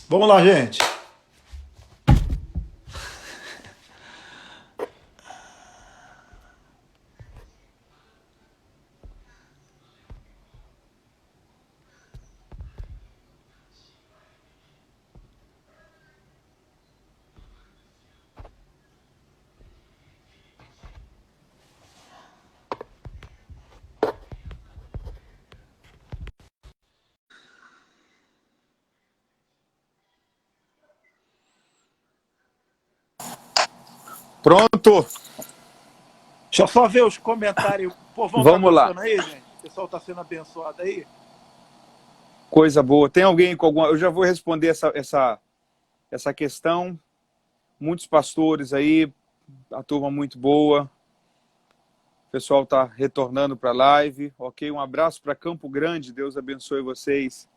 Vamos lá, gente. Pronto, Deixa eu só ver os comentários. O povão tá vamos lá. gostando aí, gente? O pessoal tá sendo abençoado aí? Coisa boa. Tem alguém com alguma... Eu já vou responder essa questão. Muitos pastores aí, a turma muito boa. O pessoal está retornando para a live. Ok, um abraço para Campo Grande. Deus abençoe vocês.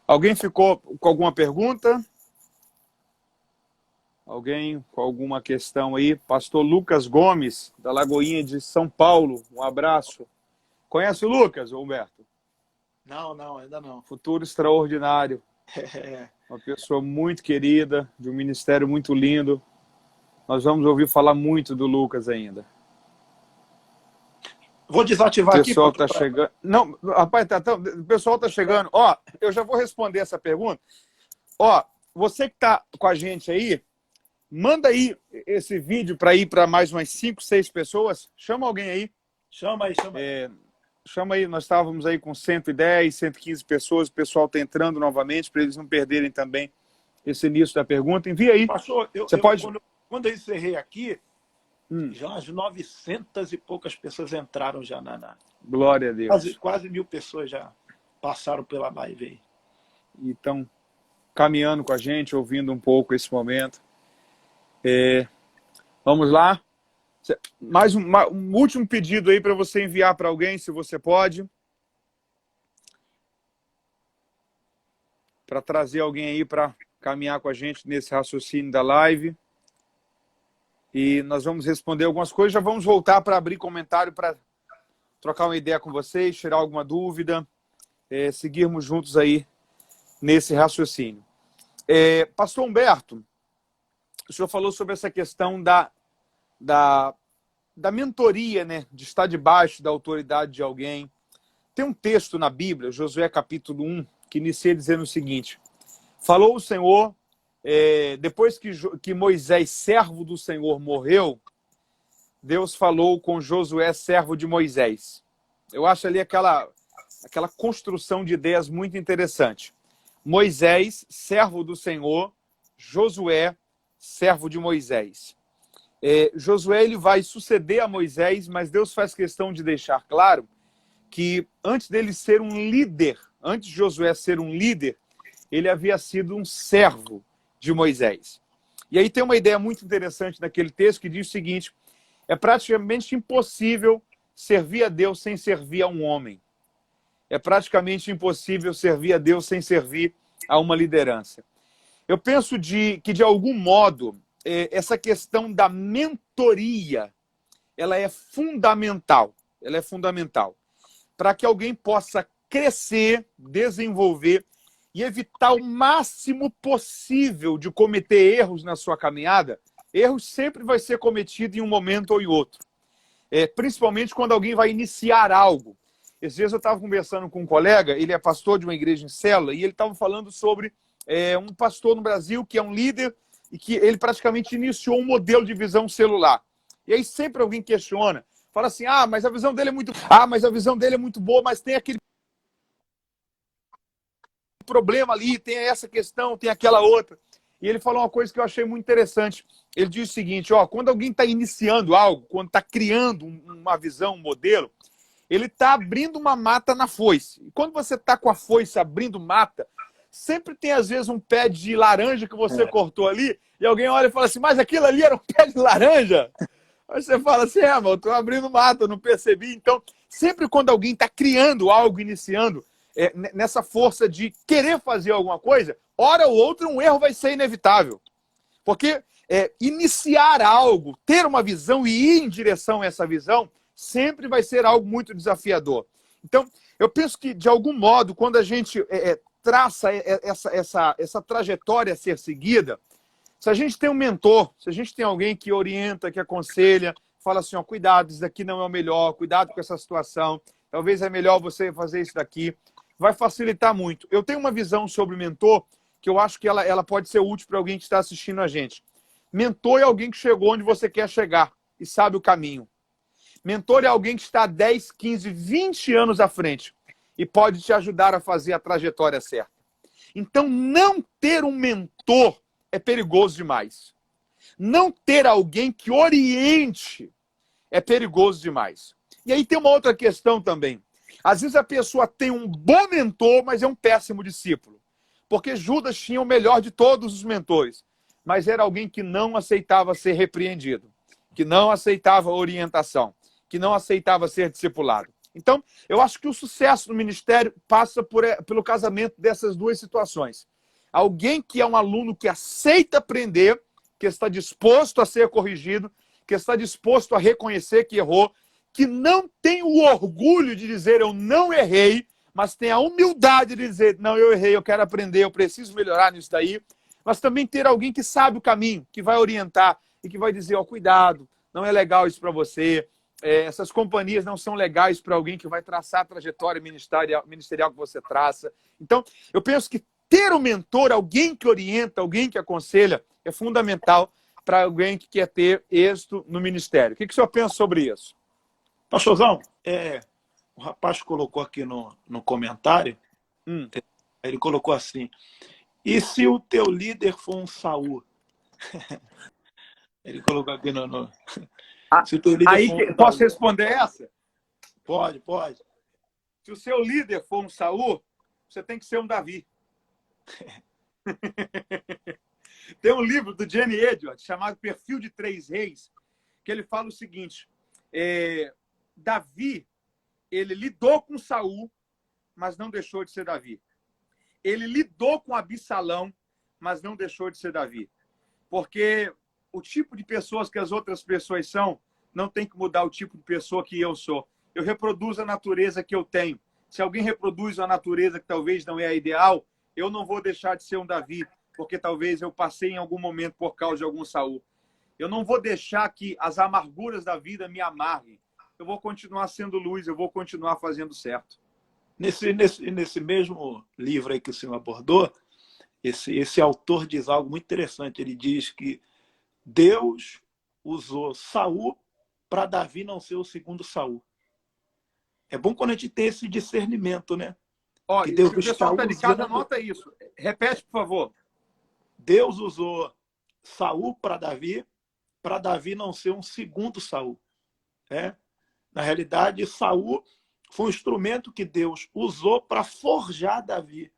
Alguém ficou com alguma pergunta? Alguém com alguma questão aí? Pastor Lucas Gomes, da Lagoinha de São Paulo. Um abraço. Conhece o Lucas, Humberto? Não, ainda não. Futuro extraordinário. É. Uma pessoa muito querida, de um ministério muito lindo. Nós vamos ouvir falar muito do Lucas ainda. Vou desativar O aqui. pessoal está chegando. Não, rapaz, o pessoal está chegando. Ó, eu já vou responder essa pergunta. Ó, você que está com a gente aí, manda aí esse vídeo para ir para mais umas 5, 6 pessoas. Chama alguém aí. Chama aí. Chama aí, nós estávamos aí com 110, 115 pessoas. O pessoal está entrando novamente para eles não perderem também esse início da pergunta. Envia aí. Pastor, Você pode... quando eu encerrei aqui, já umas 900 e poucas pessoas entraram já Glória a Deus. Quase 1000 pessoas já passaram pela live aí. E estão caminhando com a gente, ouvindo um pouco esse momento. Vamos lá. Mais um último pedido aí para você enviar para alguém, se você pode. Para trazer alguém aí para caminhar com a gente nesse raciocínio da live. E nós vamos responder algumas coisas. Já vamos voltar para abrir comentário, para trocar uma ideia com vocês, tirar alguma dúvida, seguirmos juntos aí nesse raciocínio. Pastor Humberto, o senhor falou sobre essa questão da mentoria, né? De estar debaixo da autoridade de alguém. Tem um texto na Bíblia, Josué capítulo 1, que inicia dizendo o seguinte: falou o Senhor, depois que Moisés, servo do Senhor, morreu, Deus falou com Josué, servo de Moisés. Eu acho ali aquela construção de ideias muito interessante. Moisés, servo do Senhor, Josué, servo de Moisés. Josué ele vai suceder a Moisés, mas Deus faz questão de deixar claro que antes dele ser um líder, antes de Josué ser um líder, ele havia sido um servo de Moisés. E aí tem uma ideia muito interessante naquele texto que diz o seguinte: é praticamente impossível servir a Deus sem servir a um homem. É praticamente impossível servir a Deus sem servir a uma liderança. Eu penso que, de algum modo, essa questão da mentoria, ela é fundamental. Ela é fundamental para que alguém possa crescer, desenvolver e evitar o máximo possível de cometer erros na sua caminhada. Erros sempre vai ser cometido em um momento ou em outro. Principalmente quando alguém vai iniciar algo. Esses dias eu estava conversando com um colega, ele é pastor de uma igreja em célula, e ele estava falando sobre um pastor no Brasil que é um líder e que ele praticamente iniciou um modelo de visão celular. E aí sempre alguém questiona, fala assim, mas a visão dele é muito boa, mas tem aquele problema ali, tem essa questão, tem aquela outra. E ele falou uma coisa que eu achei muito interessante. Ele diz o seguinte, quando alguém está iniciando algo, quando está criando uma visão, um modelo, ele está abrindo uma mata na foice. E quando você está com a foice abrindo mata, sempre tem, às vezes, um pé de laranja que você cortou ali, e alguém olha e fala assim, mas aquilo ali era um pé de laranja? Aí você fala assim, mas eu estou abrindo mata, eu não percebi. Então, sempre quando alguém está criando algo, iniciando, nessa força de querer fazer alguma coisa, hora ou outra um erro vai ser inevitável. Porque iniciar algo, ter uma visão e ir em direção a essa visão, sempre vai ser algo muito desafiador. Então, eu penso que, de algum modo, quando a gente traça essa trajetória a ser seguida, se a gente tem um mentor, se a gente tem alguém que orienta, que aconselha, fala assim, ó, cuidado, isso daqui não é o melhor, cuidado com essa situação, talvez é melhor você fazer isso daqui, vai facilitar muito. Eu tenho uma visão sobre mentor que eu acho que ela pode ser útil para alguém que está assistindo a gente. Mentor é alguém que chegou onde você quer chegar e sabe o caminho. Mentor é alguém que está 10, 15, 20 anos à frente e pode te ajudar a fazer a trajetória certa. Então, não ter um mentor é perigoso demais. Não ter alguém que oriente é perigoso demais. E aí tem uma outra questão também. Às vezes a pessoa tem um bom mentor, mas é um péssimo discípulo. Porque Judas tinha o melhor de todos os mentores, mas era alguém que não aceitava ser repreendido, que não aceitava orientação, que não aceitava ser discipulado. Então, eu acho que o sucesso no ministério passa pelo casamento dessas duas situações. Alguém que é um aluno que aceita aprender, que está disposto a ser corrigido, que está disposto a reconhecer que errou, que não tem o orgulho de dizer eu não errei, mas tem a humildade de dizer não, eu errei, eu quero aprender, eu preciso melhorar nisso daí. Mas também ter alguém que sabe o caminho, que vai orientar e que vai dizer, ó, cuidado, não é legal isso para você, essas companhias não são legais para alguém que vai traçar a trajetória ministerial que você traça. Então, eu penso que ter um mentor, alguém que orienta, alguém que aconselha, é fundamental para alguém que quer ter êxito no ministério. O que o senhor pensa sobre isso? Pastorzão, o rapaz colocou aqui no comentário, ele colocou assim, e se o teu líder for um Saul? Ele colocou aqui se o teu líder aí, for um posso Saul, responder essa? Pode. Se o seu líder for um Saul, você tem que ser um Davi. Tem um livro do Jenny Edwards chamado Perfil de Três Reis, que ele fala o seguinte, Davi, ele lidou com Saul, mas não deixou de ser Davi. Ele lidou com Absalão, mas não deixou de ser Davi. Porque o tipo de pessoas que as outras pessoas são, não tem que mudar o tipo de pessoa que eu sou. Eu reproduzo a natureza que eu tenho. Se alguém reproduz a natureza que talvez não é a ideal, eu não vou deixar de ser um Davi, porque talvez eu passei em algum momento por causa de algum Saul. Eu não vou deixar que as amarguras da vida me amarguem. Eu vou continuar sendo luz, eu vou continuar fazendo certo. Nesse mesmo livro aí que o senhor abordou, esse autor diz algo muito interessante. Ele diz que Deus usou Saul para Davi não ser o segundo Saul. É bom quando a gente tem esse discernimento, né? Olha, que Deus o pessoal está de casa, anota isso. Repete, por favor. Deus usou Saul para Davi não ser um segundo Saul. Na realidade, Saul foi um instrumento que Deus usou para forjar Davi.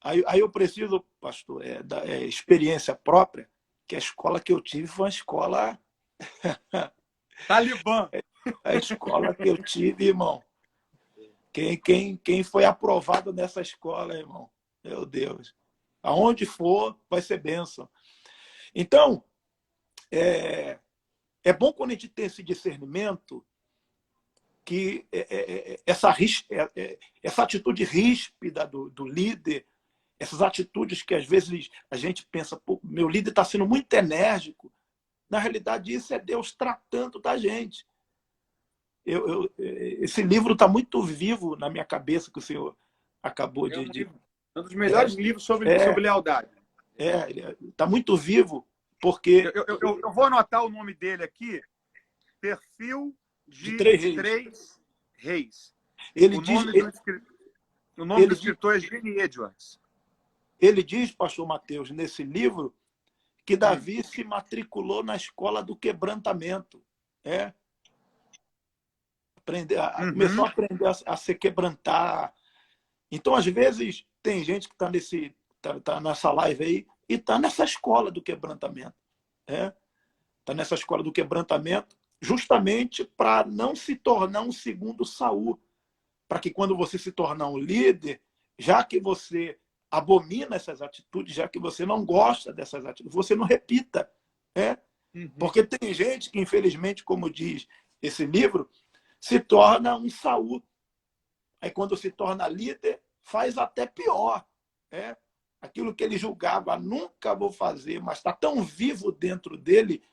Aí eu preciso, pastor, da experiência própria, que a escola que eu tive foi uma escola... Talibã. A escola que eu tive, irmão. Quem foi aprovado nessa escola, irmão? Meu Deus. Aonde for, vai ser bênção. Então, é bom quando a gente tem esse discernimento que essa atitude ríspida do líder, essas atitudes que às vezes a gente pensa, pô, meu líder está sendo muito enérgico. Na realidade, isso é Deus tratando da gente. Esse livro está muito vivo na minha cabeça, que o senhor acabou de... Um dos melhores livros sobre lealdade. Está muito vivo, porque... Eu vou anotar o nome dele aqui. Perfil de Três Reis. O nome do escritor é Jenny Edwards. Ele diz, pastor Mateus, nesse livro, que Davi se matriculou na escola do quebrantamento. Começou a aprender a se quebrantar. Então, às vezes, tem gente que está nessa live aí e está nessa escola do quebrantamento. Está nessa escola do quebrantamento justamente para não se tornar um segundo Saul. Para que quando você se tornar um líder, já que você abomina essas atitudes, já que você não gosta dessas atitudes, você não repita. Porque tem gente que, infelizmente, como diz esse livro, se torna um Saul. Aí, quando se torna líder, faz até pior. Né? Aquilo que ele julgava, nunca vou fazer, mas está tão vivo dentro dele,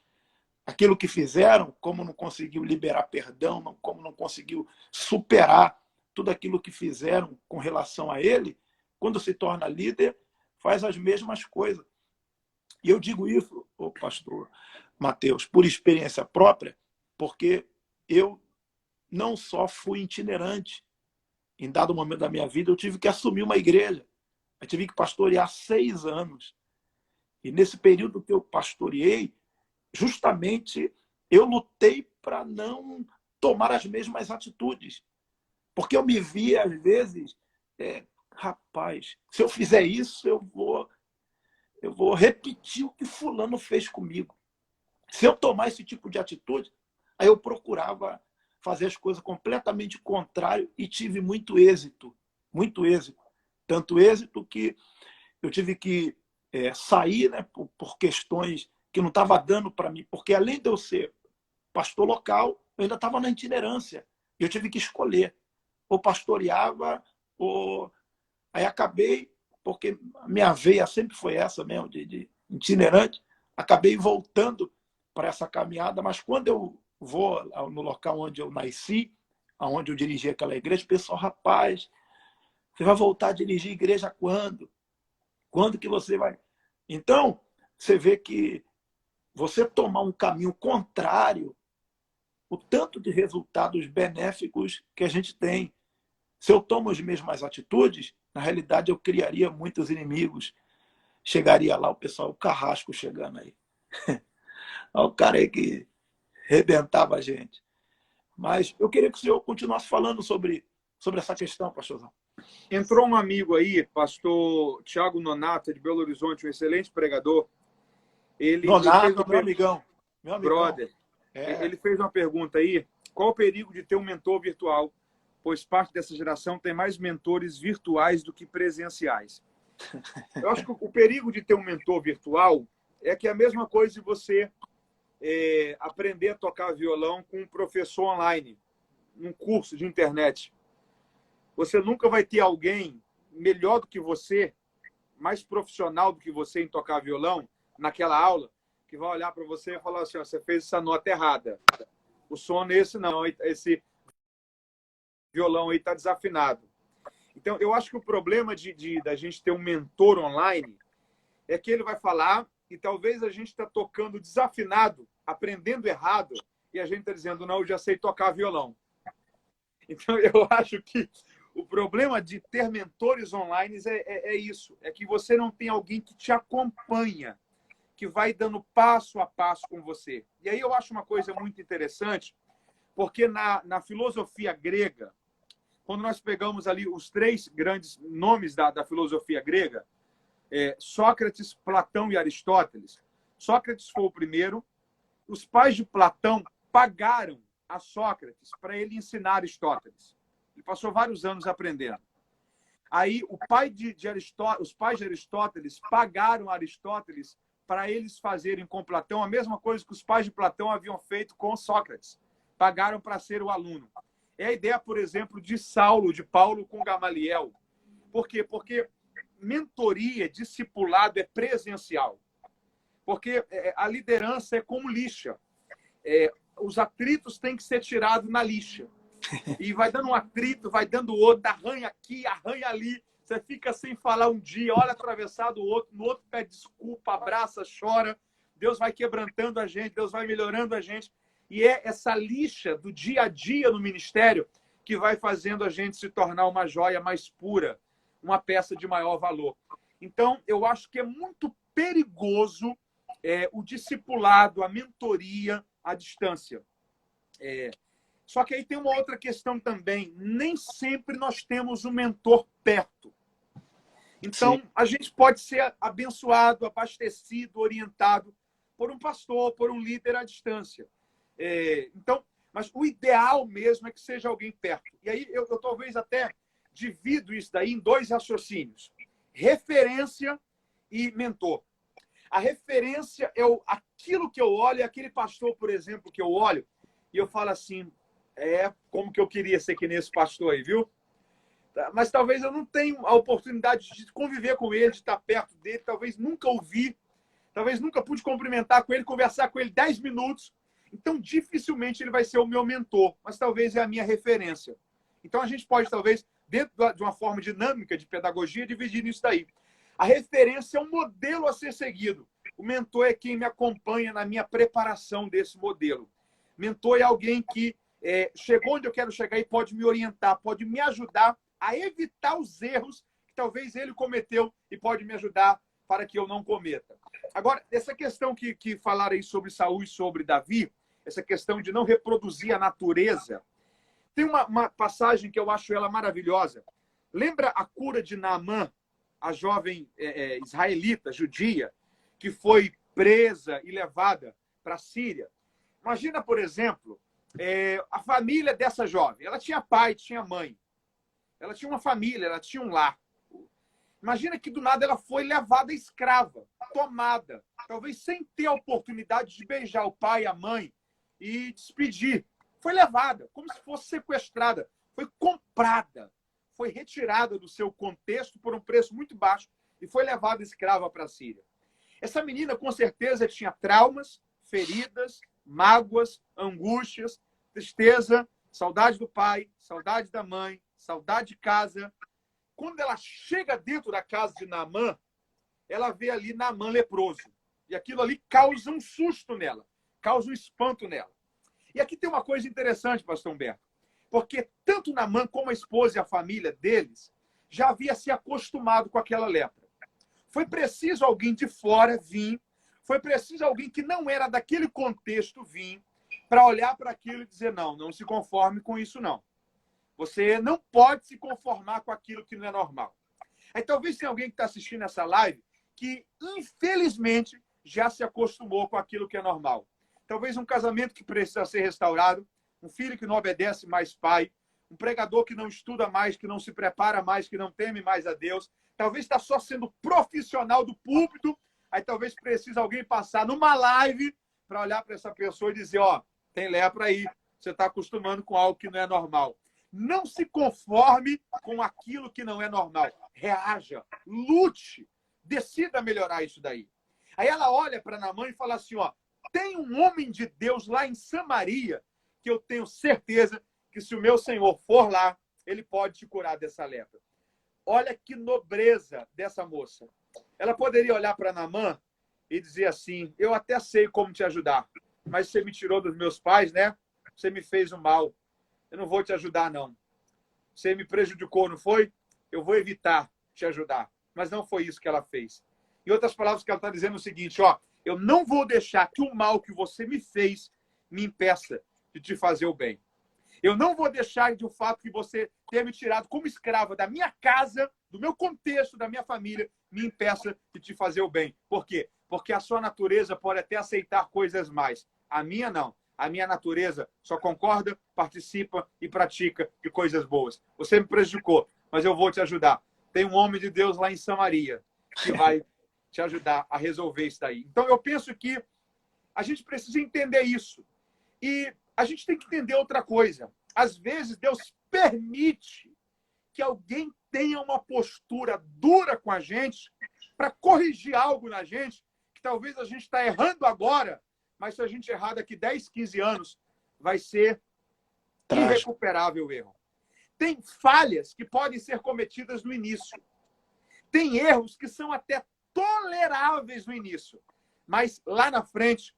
aquilo que fizeram, como não conseguiu liberar perdão, como não conseguiu superar tudo aquilo que fizeram com relação a ele, quando se torna líder, faz as mesmas coisas. E eu digo isso, pastor Mateus, por experiência própria, porque eu não só fui itinerante. Em dado momento da minha vida, eu tive que assumir uma igreja. Eu tive que pastorear 6 anos. E nesse período que eu pastoreei, justamente eu lutei para não tomar as mesmas atitudes. Porque eu me via, às vezes, rapaz, se eu fizer isso, eu vou repetir o que fulano fez comigo. Se eu tomar esse tipo de atitude, aí eu procurava fazer as coisas completamente contrário e tive muito êxito. Muito êxito. Tanto êxito que eu tive que sair, né, por questões que não estava dando para mim. Porque além de eu ser pastor local, eu ainda estava na itinerância. Eu tive que escolher. Ou pastoreava, ou... Aí acabei, porque a minha veia sempre foi essa mesmo, de itinerante, acabei voltando para essa caminhada, mas quando eu vou no local onde eu nasci, onde eu dirigi aquela igreja, o pessoal, rapaz, você vai voltar a dirigir igreja quando? Quando que você vai? Então, você vê que você tomar um caminho contrário, o tanto de resultados benéficos que a gente tem. Se eu tomo as mesmas atitudes, na realidade eu criaria muitos inimigos. Chegaria lá o pessoal, o carrasco chegando aí. Olha o cara aí que rebentava a gente. Mas eu queria que o senhor continuasse falando sobre essa questão, pastorzão. Entrou um amigo aí, pastor Tiago Nonato, de Belo Horizonte, um excelente pregador. Ele fez uma meu amigão. Brother, ele fez uma pergunta aí, qual o perigo de ter um mentor virtual? Pois parte dessa geração tem mais mentores virtuais do que presenciais. Eu acho que o perigo de ter um mentor virtual é que é a mesma coisa de você aprender a tocar violão com um professor online, num curso de internet. Você nunca vai ter alguém melhor do que você, mais profissional do que você em tocar violão, naquela aula, que vai olhar para você e falar assim, você fez essa nota errada. O som nesse não, esse violão aí está desafinado. Então, eu acho que o problema da gente ter um mentor online é que ele vai falar e talvez a gente está tocando desafinado, aprendendo errado, e a gente está dizendo, não, eu já sei tocar violão. Então, eu acho que o problema de ter mentores online é isso, é que você não tem alguém que te acompanha, que vai dando passo a passo com você. E aí eu acho uma coisa muito interessante, porque na filosofia grega, quando nós pegamos ali os 3 grandes nomes da filosofia grega, Sócrates, Platão e Aristóteles. Sócrates foi o primeiro. Os pais de Platão pagaram a Sócrates para ele ensinar Aristóteles. Ele passou vários anos aprendendo. Aí os pais de Aristóteles pagaram a Aristóteles para eles fazerem com Platão a mesma coisa que os pais de Platão haviam feito com Sócrates. Pagaram para ser o aluno. É a ideia, por exemplo, de Paulo com Gamaliel. Por quê? Porque mentoria, discipulado é presencial. Porque a liderança é como lixa. Os atritos têm que ser tirados na lixa. E vai dando um atrito, vai dando outro, arranha aqui, arranha ali. Você fica sem falar um dia, olha atravessado o outro, no outro pede desculpa, abraça, chora. Deus vai quebrantando a gente, Deus vai melhorando a gente. E é essa lixa do dia a dia no ministério que vai fazendo a gente se tornar uma joia mais pura, uma peça de maior valor. Então, eu acho que é muito perigoso o discipulado, a mentoria à distância. Só que aí tem uma outra questão também. Nem sempre nós temos um mentor perto. Então, sim, a gente pode ser abençoado, abastecido, orientado por um pastor, por um líder à distância. Então, mas o ideal mesmo é que seja alguém perto. E aí eu talvez até divido isso daí em 2 raciocínios. Referência e mentor. A referência é aquilo que eu olho, é aquele pastor, por exemplo, que eu olho, e eu falo assim, como que eu queria ser que nem esse pastor aí, viu? mas talvez eu não tenha a oportunidade de conviver com ele, de estar perto dele, talvez nunca ouvi, talvez nunca pude cumprimentar com ele, conversar com ele 10 minutos. Então, dificilmente ele vai ser o meu mentor, mas talvez é a minha referência. Então, a gente pode, talvez, dentro de uma forma dinâmica de pedagogia, dividir isso daí. A referência é um modelo a ser seguido. O mentor é quem me acompanha na minha preparação desse modelo. Mentor é alguém que chegou onde eu quero chegar e pode me orientar, pode me ajudar a evitar os erros que talvez ele cometeu e pode me ajudar para que eu não cometa. Agora, essa questão que falaram aí sobre Saul e sobre Davi, essa questão de não reproduzir a natureza, tem uma passagem que eu acho ela maravilhosa. Lembra a cura de Naamã, a jovem israelita, judia, que foi presa e levada para a Síria? Imagina, por exemplo, a família dessa jovem. Ela tinha pai, tinha mãe. Ela tinha uma família, ela tinha um lar. Imagina que do nada ela foi levada escrava, tomada, talvez sem ter a oportunidade de beijar o pai e a mãe e despedir. Foi levada, como se fosse sequestrada, foi comprada, foi retirada do seu contexto por um preço muito baixo e foi levada escrava para a Síria. Essa menina, com certeza, tinha traumas, feridas, mágoas, angústias, tristeza, saudade do pai, saudade da mãe, saudade de casa. Quando ela chega dentro da casa de Naamã, ela vê ali Naamã leproso. E aquilo ali causa um susto nela, causa um espanto nela. E aqui tem uma coisa interessante, pastor Humberto, porque tanto Naamã como a esposa e a família deles já havia se acostumado com aquela lepra. Foi preciso alguém de fora vir, foi preciso alguém que não era daquele contexto vir, para olhar para aquilo e dizer, não se conforme com isso, não. Você não pode se conformar com aquilo que não é normal. Aí talvez tenha alguém que está assistindo essa live que, infelizmente, já se acostumou com aquilo que é normal. Talvez um casamento que precisa ser restaurado, um filho que não obedece mais pai, um pregador que não estuda mais, que não se prepara mais, que não teme mais a Deus. Talvez está só sendo profissional do púlpito. Aí talvez precise alguém passar numa live para olhar para essa pessoa e dizer, tem lepra aí. Você está acostumando com algo que não é normal. Não se conforme com aquilo que não é normal. Reaja, lute, decida melhorar isso daí. Aí ela olha para Naamã e fala assim, tem um homem de Deus lá em Samaria que eu tenho certeza que se o meu Senhor for lá, ele pode te curar dessa lepra. Olha que nobreza dessa moça. Ela poderia olhar para Naamã e dizer assim, eu até sei como te ajudar, mas você me tirou dos meus pais, né? Você me fez o mal. Eu não vou te ajudar, não. Você me prejudicou, não foi? Eu vou evitar te ajudar. Mas não foi isso que ela fez. Em outras palavras, que ela está dizendo é o seguinte, eu não vou deixar que o mal que você me fez me impeça de te fazer o bem. Eu não vou deixar de o fato que você ter me tirado como escrava da minha casa, do meu contexto, da minha família, me impeça de te fazer o bem. Por quê? Porque a sua natureza pode até aceitar coisas mais. A minha não. A minha natureza só concorda, participa e pratica de coisas boas. Você me prejudicou, mas eu vou te ajudar. Tem um homem de Deus lá em Samaria que vai te ajudar a resolver isso daí. Então, eu penso que a gente precisa entender isso. E a gente tem que entender outra coisa. Às vezes, Deus permite que alguém tenha uma postura dura com a gente para corrigir algo na gente que talvez a gente está errando agora, mas se a gente errar daqui 10, 15 anos, vai ser irrecuperável o erro. Tem falhas que podem ser cometidas no início. Tem erros que são até toleráveis no início, mas lá na frente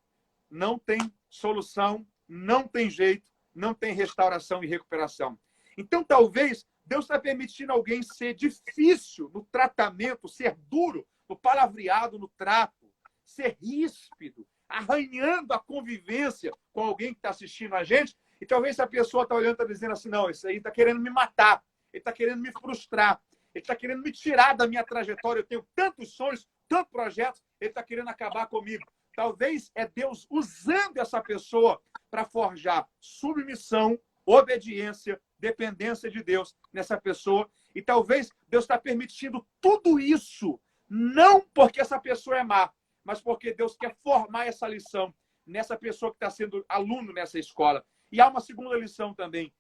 não tem solução, não tem jeito, não tem restauração e recuperação. Então, talvez, Deus está permitindo alguém ser difícil no tratamento, ser duro no palavreado, no trato, ser ríspido, arranhando a convivência com alguém que está assistindo a gente, e talvez a pessoa está olhando e está dizendo assim, não, esse aí está querendo me matar, ele está querendo me frustrar, ele está querendo me tirar da minha trajetória, eu tenho tantos sonhos, tantos projetos, ele está querendo acabar comigo. Talvez é Deus usando essa pessoa para forjar submissão, obediência, dependência de Deus nessa pessoa, e talvez Deus está permitindo tudo isso, não porque essa pessoa é má, mas porque Deus quer formar essa lição nessa pessoa que está sendo aluno nessa escola. E há uma segunda lição também.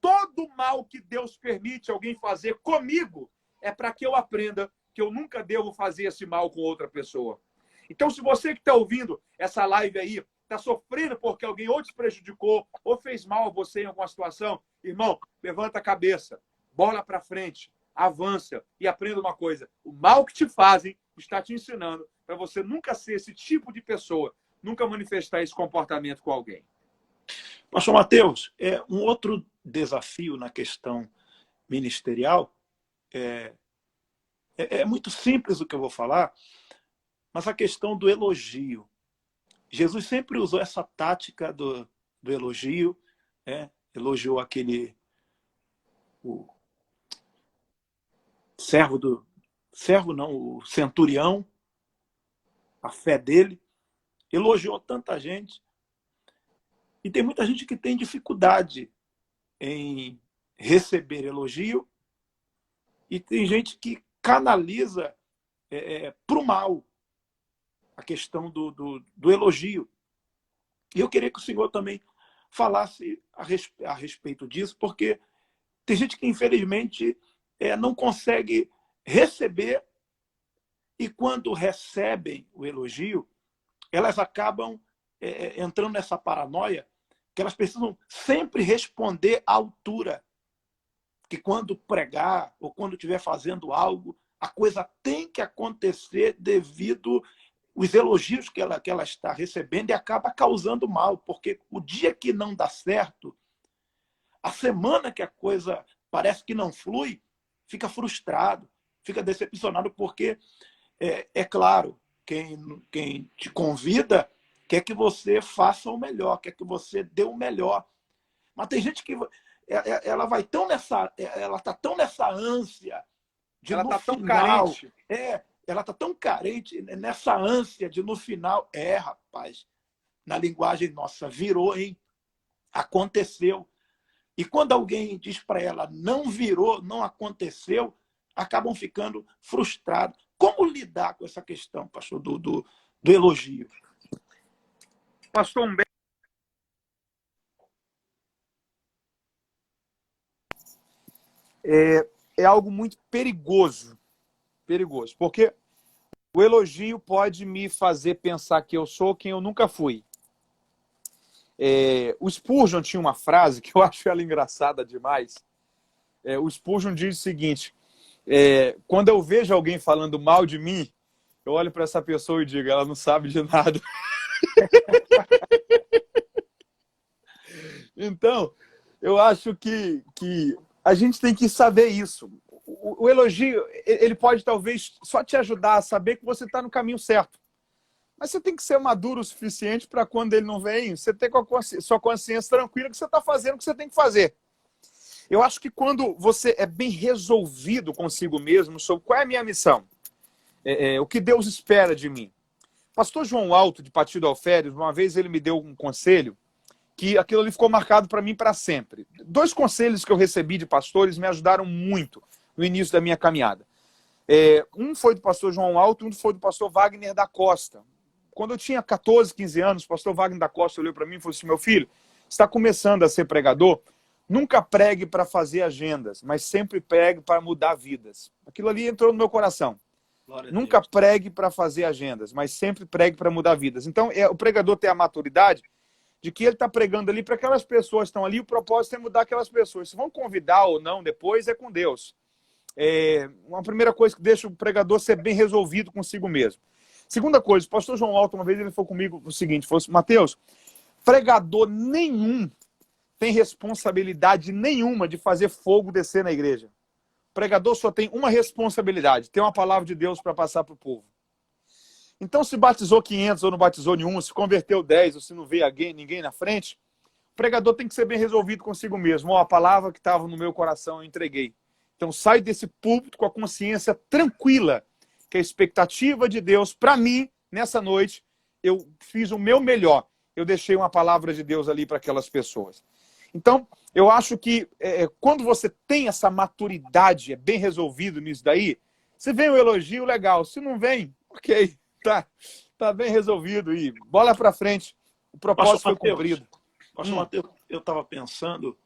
todo mal que Deus permite alguém fazer comigo é para que eu aprenda que eu nunca devo fazer esse mal com outra pessoa. Então, se você que está ouvindo essa live aí, está sofrendo porque alguém ou te prejudicou ou fez mal a você em alguma situação, irmão, levanta a cabeça, bola para frente, avança e aprenda uma coisa. O mal que te fazem está te ensinando para você nunca ser esse tipo de pessoa, nunca manifestar esse comportamento com alguém. Pastor Mateus, um outro desafio na questão ministerial é muito simples o que eu vou falar, mas a questão do elogio. Jesus sempre usou essa tática do elogio, elogiou o o centurião, a fé dele, elogiou tanta gente. E tem muita gente que tem dificuldade em receber elogio e tem gente que canaliza para o mal a questão do elogio. E eu queria que o senhor também falasse a respeito disso, porque tem gente que, infelizmente, não consegue receber e, quando recebem o elogio, elas acabam entrando nessa paranoia que elas precisam sempre responder à altura. Que quando pregar ou quando estiver fazendo algo, a coisa tem que acontecer devido os elogios que ela está recebendo e acaba causando mal, porque o dia que não dá certo, a semana que a coisa parece que não flui, fica frustrado, fica decepcionado, porque, claro, quem te convida quer que você faça o melhor, quer que você dê o melhor. Mas tem gente que ela vai tão nessa, ela está tão nessa ânsia de ela no tá final, tão carente. ela está tão carente nessa ânsia de no final, rapaz, na linguagem nossa, virou, hein? Aconteceu. E quando alguém diz para ela não virou, não aconteceu, acabam ficando frustrados. Como lidar com essa questão, pastor, do elogio? Pastor Humberto, é algo muito perigoso, porque o elogio pode me fazer pensar que eu sou quem eu nunca fui. O Spurgeon tinha uma frase que eu acho ela engraçada demais. O Spurgeon diz o seguinte: quando eu vejo alguém falando mal de mim, eu olho para essa pessoa e digo, ela não sabe de nada. Então, eu acho que a gente tem que saber isso. O elogio, ele pode talvez só te ajudar a saber que você está no caminho certo. Mas você tem que ser maduro o suficiente para, quando ele não vem, você ter com a sua consciência tranquila que você está fazendo o que você tem que fazer. Eu acho que quando você é bem resolvido consigo mesmo sobre qual é a minha missão, o que Deus espera de mim. Pastor João Alto, de Partido Alferes, uma vez ele me deu um conselho que aquilo ali ficou marcado para mim para sempre. 2 conselhos que eu recebi de pastores me ajudaram muito no início da minha caminhada. Um foi do pastor João Alto, um foi do pastor Wagner da Costa. Quando eu tinha 14, 15 anos, o pastor Wagner da Costa olhou para mim e falou assim: meu filho, você está começando a ser pregador, nunca pregue para fazer agendas, mas sempre pregue para mudar vidas. Aquilo ali entrou no meu coração. Nunca pregue para fazer agendas, mas sempre pregue para mudar vidas. Então, o pregador tem a maturidade de que ele está pregando ali para aquelas pessoas que estão ali, o propósito é mudar aquelas pessoas. Se vão convidar ou não depois, é com Deus. Uma primeira coisa que deixa o pregador ser bem resolvido consigo mesmo. Segunda coisa, o pastor João Alto, uma vez ele falou comigo o seguinte, falou assim: Mateus, pregador nenhum tem responsabilidade nenhuma de fazer fogo descer na igreja. O pregador só tem uma responsabilidade, ter uma palavra de Deus para passar para o povo. Então, se batizou 500 ou não batizou nenhum, se converteu 10 ou se não veio ninguém na frente, o pregador tem que ser bem resolvido consigo mesmo. A palavra que estava no meu coração eu entreguei. Então, sai desse púlpito com a consciência tranquila que a expectativa de Deus para mim, nessa noite, eu fiz o meu melhor. Eu deixei uma palavra de Deus ali para aquelas pessoas. Então, eu acho que quando você tem essa maturidade, bem resolvido nisso daí, se vem um elogio, legal. Se não vem, ok, tá bem resolvido e bola para frente. O propósito foi cumprido. Pastor Mateus, eu estava pensando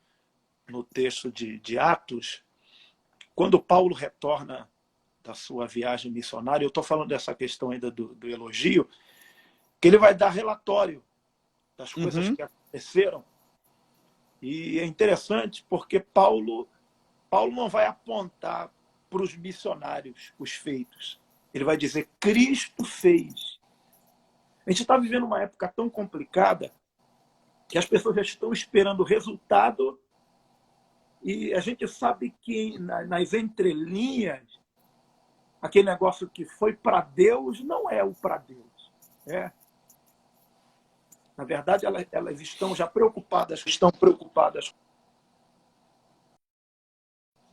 no texto de Atos, quando Paulo retorna da sua viagem missionária, eu estou falando dessa questão ainda do elogio, que ele vai dar relatório das coisas que aconteceram. E é interessante porque Paulo não vai apontar para os missionários os feitos. Ele vai dizer, Cristo fez. A gente está vivendo uma época tão complicada que as pessoas já estão esperando o resultado e a gente sabe que nas entrelinhas aquele negócio que foi para Deus não é o para Deus. Na verdade, elas estão já preocupadas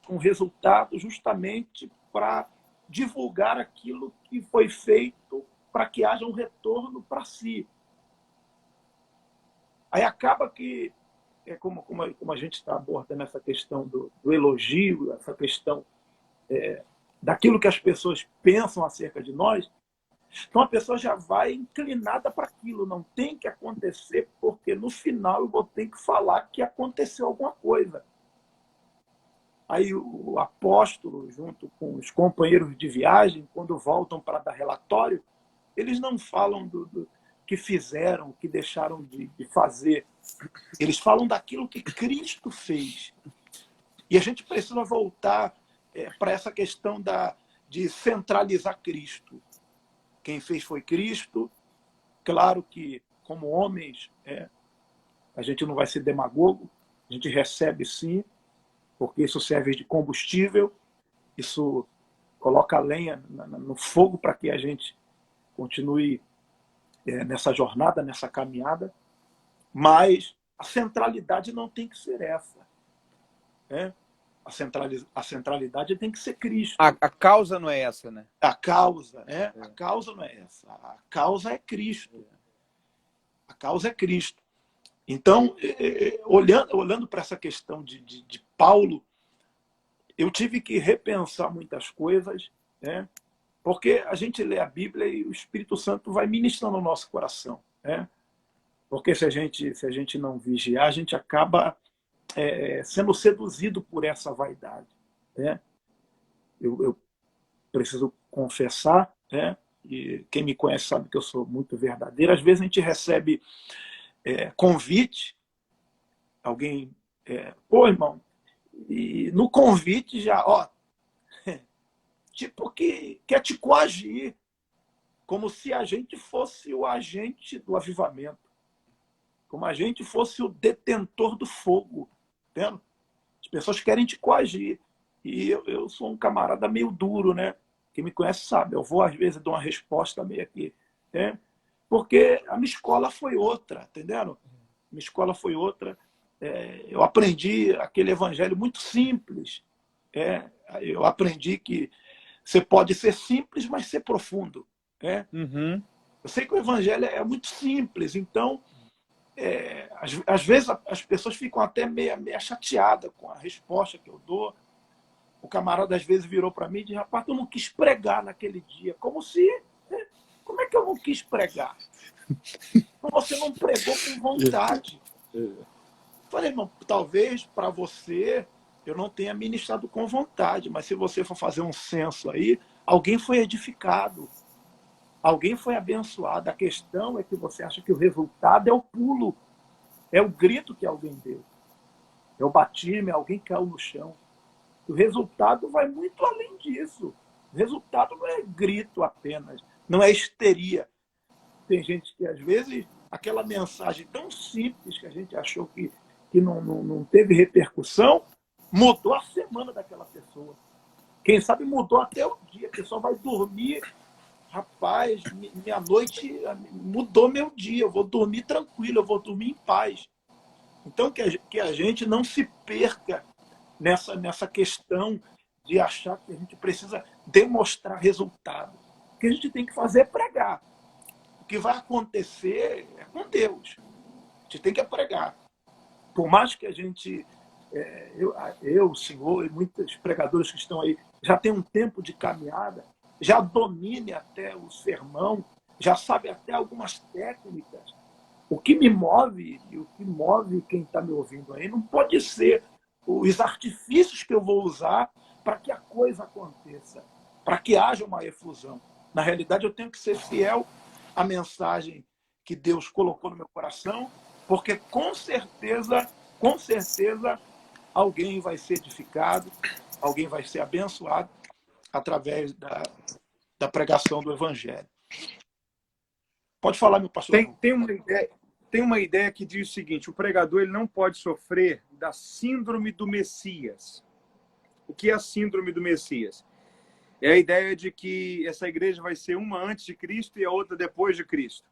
com o resultado justamente para divulgar aquilo que foi feito para que haja um retorno para si. Aí acaba que, como a gente está abordando essa questão do elogio, essa questão daquilo que as pessoas pensam acerca de nós, então a pessoa já vai inclinada para aquilo. Não tem que acontecer, porque no final eu vou ter que falar que aconteceu alguma coisa. Aí o apóstolo, junto com os companheiros de viagem, quando voltam para dar relatório, eles não falam do que fizeram, o que deixaram de fazer. Eles falam daquilo que Cristo fez. E a gente precisa voltar para essa questão de centralizar Cristo. Quem fez foi Cristo. Claro que, como homens, a gente não vai ser demagogo, a gente recebe sim, porque isso serve de combustível, isso coloca lenha no fogo para que a gente continue nessa jornada, nessa caminhada, mas a centralidade não tem que ser essa. A centralidade tem que ser Cristo. A causa não é essa, né? A causa não é essa. A causa é Cristo. A causa é Cristo. Então, olhando para essa questão de Paulo, eu tive que repensar muitas coisas, porque a gente lê a Bíblia e o Espírito Santo vai ministrando no nosso coração. Porque se a gente não vigiar, a gente acaba sendo seduzido por essa vaidade. Eu preciso confessar, e quem me conhece sabe que eu sou muito verdadeiro. Às vezes a gente recebe convite, alguém, pô, irmão, e no convite já, tipo que quer te coagir, como se a gente fosse o agente do avivamento, como a gente fosse o detentor do fogo, entendeu? As pessoas querem te coagir. E eu sou um camarada meio duro, né? Quem me conhece sabe, eu vou às vezes dar uma resposta meio aqui, porque a minha escola foi outra, entendeu? Minha escola foi outra. Eu aprendi aquele evangelho muito simples. Eu aprendi que você pode ser simples, mas ser profundo. Eu sei que o evangelho é muito simples, então às vezes as pessoas ficam até meio chateadas com a resposta que eu dou. O camarada às vezes virou para mim e disse, rapaz, tu não quis pregar naquele dia. Como é que eu não quis pregar? Você não pregou com vontade. Falei, irmão, talvez para você eu não tenha ministrado com vontade, mas se você for fazer um censo aí, alguém foi edificado, alguém foi abençoado. A questão é que você acha que o resultado é o pulo, é o grito que alguém deu, é o batismo, é alguém que caiu no chão. O resultado vai muito além disso. O resultado não é grito apenas, não é histeria. Tem gente que, às vezes, aquela mensagem tão simples que a gente achou que não teve repercussão, mudou a semana daquela pessoa. Quem sabe mudou até o dia. A pessoa vai dormir, rapaz, minha noite mudou meu dia, eu vou dormir tranquilo, eu vou dormir em paz. Então, que a gente não se perca nessa questão de achar que a gente precisa demonstrar resultado. O que a gente tem que fazer é pregar. O que vai acontecer é com Deus. A gente tem que pregar. Por mais que a gente, o senhor e muitos pregadores que estão aí, já tem um tempo de caminhada, já domine até o sermão, já sabe até algumas técnicas. O que me move e o que move quem está me ouvindo aí não pode ser os artifícios que eu vou usar para que a coisa aconteça, para que haja uma efusão. Na realidade, eu tenho que ser fiel à mensagem que Deus colocou no meu coração, porque com certeza, alguém vai ser edificado, alguém vai ser abençoado através da pregação do Evangelho. Pode falar, meu pastor. Tem uma ideia que diz o seguinte: o pregador ele não pode sofrer da síndrome do Messias. O que é a síndrome do Messias? É a ideia de que essa igreja vai ser uma antes de Cristo e a outra depois de Cristo.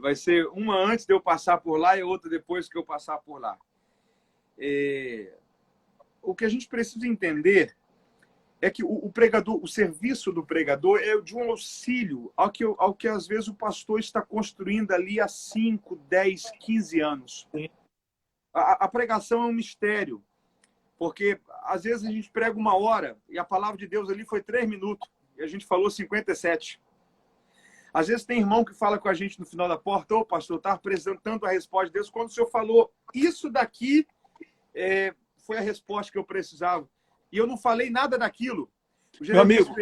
Vai ser uma antes de eu passar por lá e a outra depois que eu passar por lá. O que a gente precisa entender é que o pregador, o serviço do pregador é de um auxílio ao que às vezes o pastor está construindo ali há 5, 10, 15 anos. A pregação é um mistério, porque às vezes a gente prega 1 hora e a palavra de Deus ali foi 3 minutos e a gente falou 57. Às vezes tem irmão que fala com a gente no final da porta: ô pastor, eu estava precisando tanto a resposta de Deus, quando o senhor falou isso daqui, foi a resposta que eu precisava. E eu não falei nada daquilo. Meu amigo,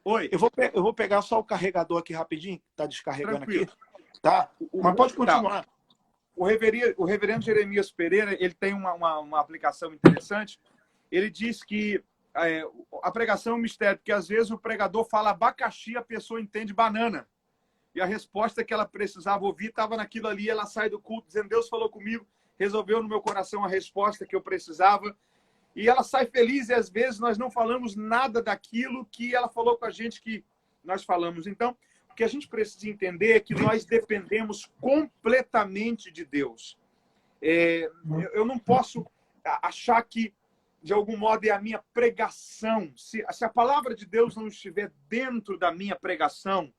oi. Eu vou pegar só o carregador aqui rapidinho, está descarregando. Tranquilo. Aqui. Tá? Mas pode continuar. Tá. O reverendo Jeremias Pereira, ele tem uma aplicação interessante. Ele diz que a pregação é um mistério, porque às vezes o pregador fala abacaxi, a pessoa entende banana. E a resposta que ela precisava ouvir estava naquilo ali. Ela sai do culto dizendo: Deus falou comigo, resolveu no meu coração a resposta que eu precisava. E ela sai feliz, e às vezes nós não falamos nada daquilo que ela falou com a gente que nós falamos. Então, o que a gente precisa entender é que nós dependemos completamente de Deus. Eu não posso achar que, de algum modo, é a minha pregação. Se a palavra de Deus não estiver dentro da minha pregação,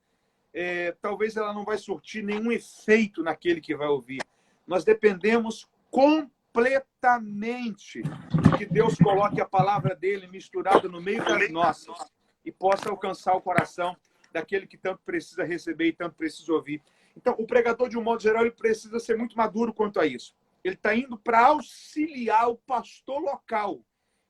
talvez ela não vai surtir nenhum efeito naquele que vai ouvir. Nós dependemos completamente de que Deus coloque a palavra dele misturada no meio das nossas e possa alcançar o coração daquele que tanto precisa receber e tanto precisa ouvir. Então, o pregador, de um modo geral, ele precisa ser muito maduro quanto a isso. Ele está indo para auxiliar o pastor local,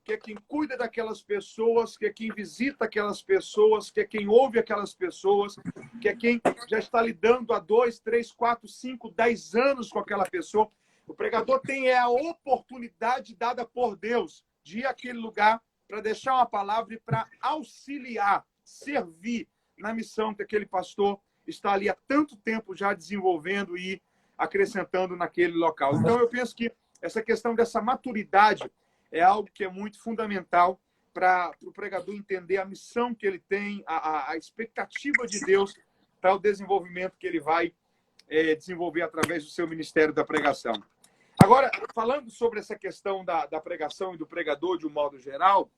que é quem cuida daquelas pessoas, que é quem visita aquelas pessoas, que é quem ouve aquelas pessoas, que é quem já está lidando há 2, 3, 4, 5, 10 anos com aquela pessoa. O pregador tem a oportunidade dada por Deus de ir àquele lugar para deixar uma palavra e para auxiliar, servir na missão que aquele pastor está ali há tanto tempo já desenvolvendo e acrescentando naquele local. Então, eu penso que essa questão dessa maturidade é algo que é muito fundamental para o pregador entender a missão que ele tem, a expectativa de Deus para o desenvolvimento que ele vai desenvolver através do seu ministério da pregação. Agora, falando sobre essa questão da pregação e do pregador de um modo geral,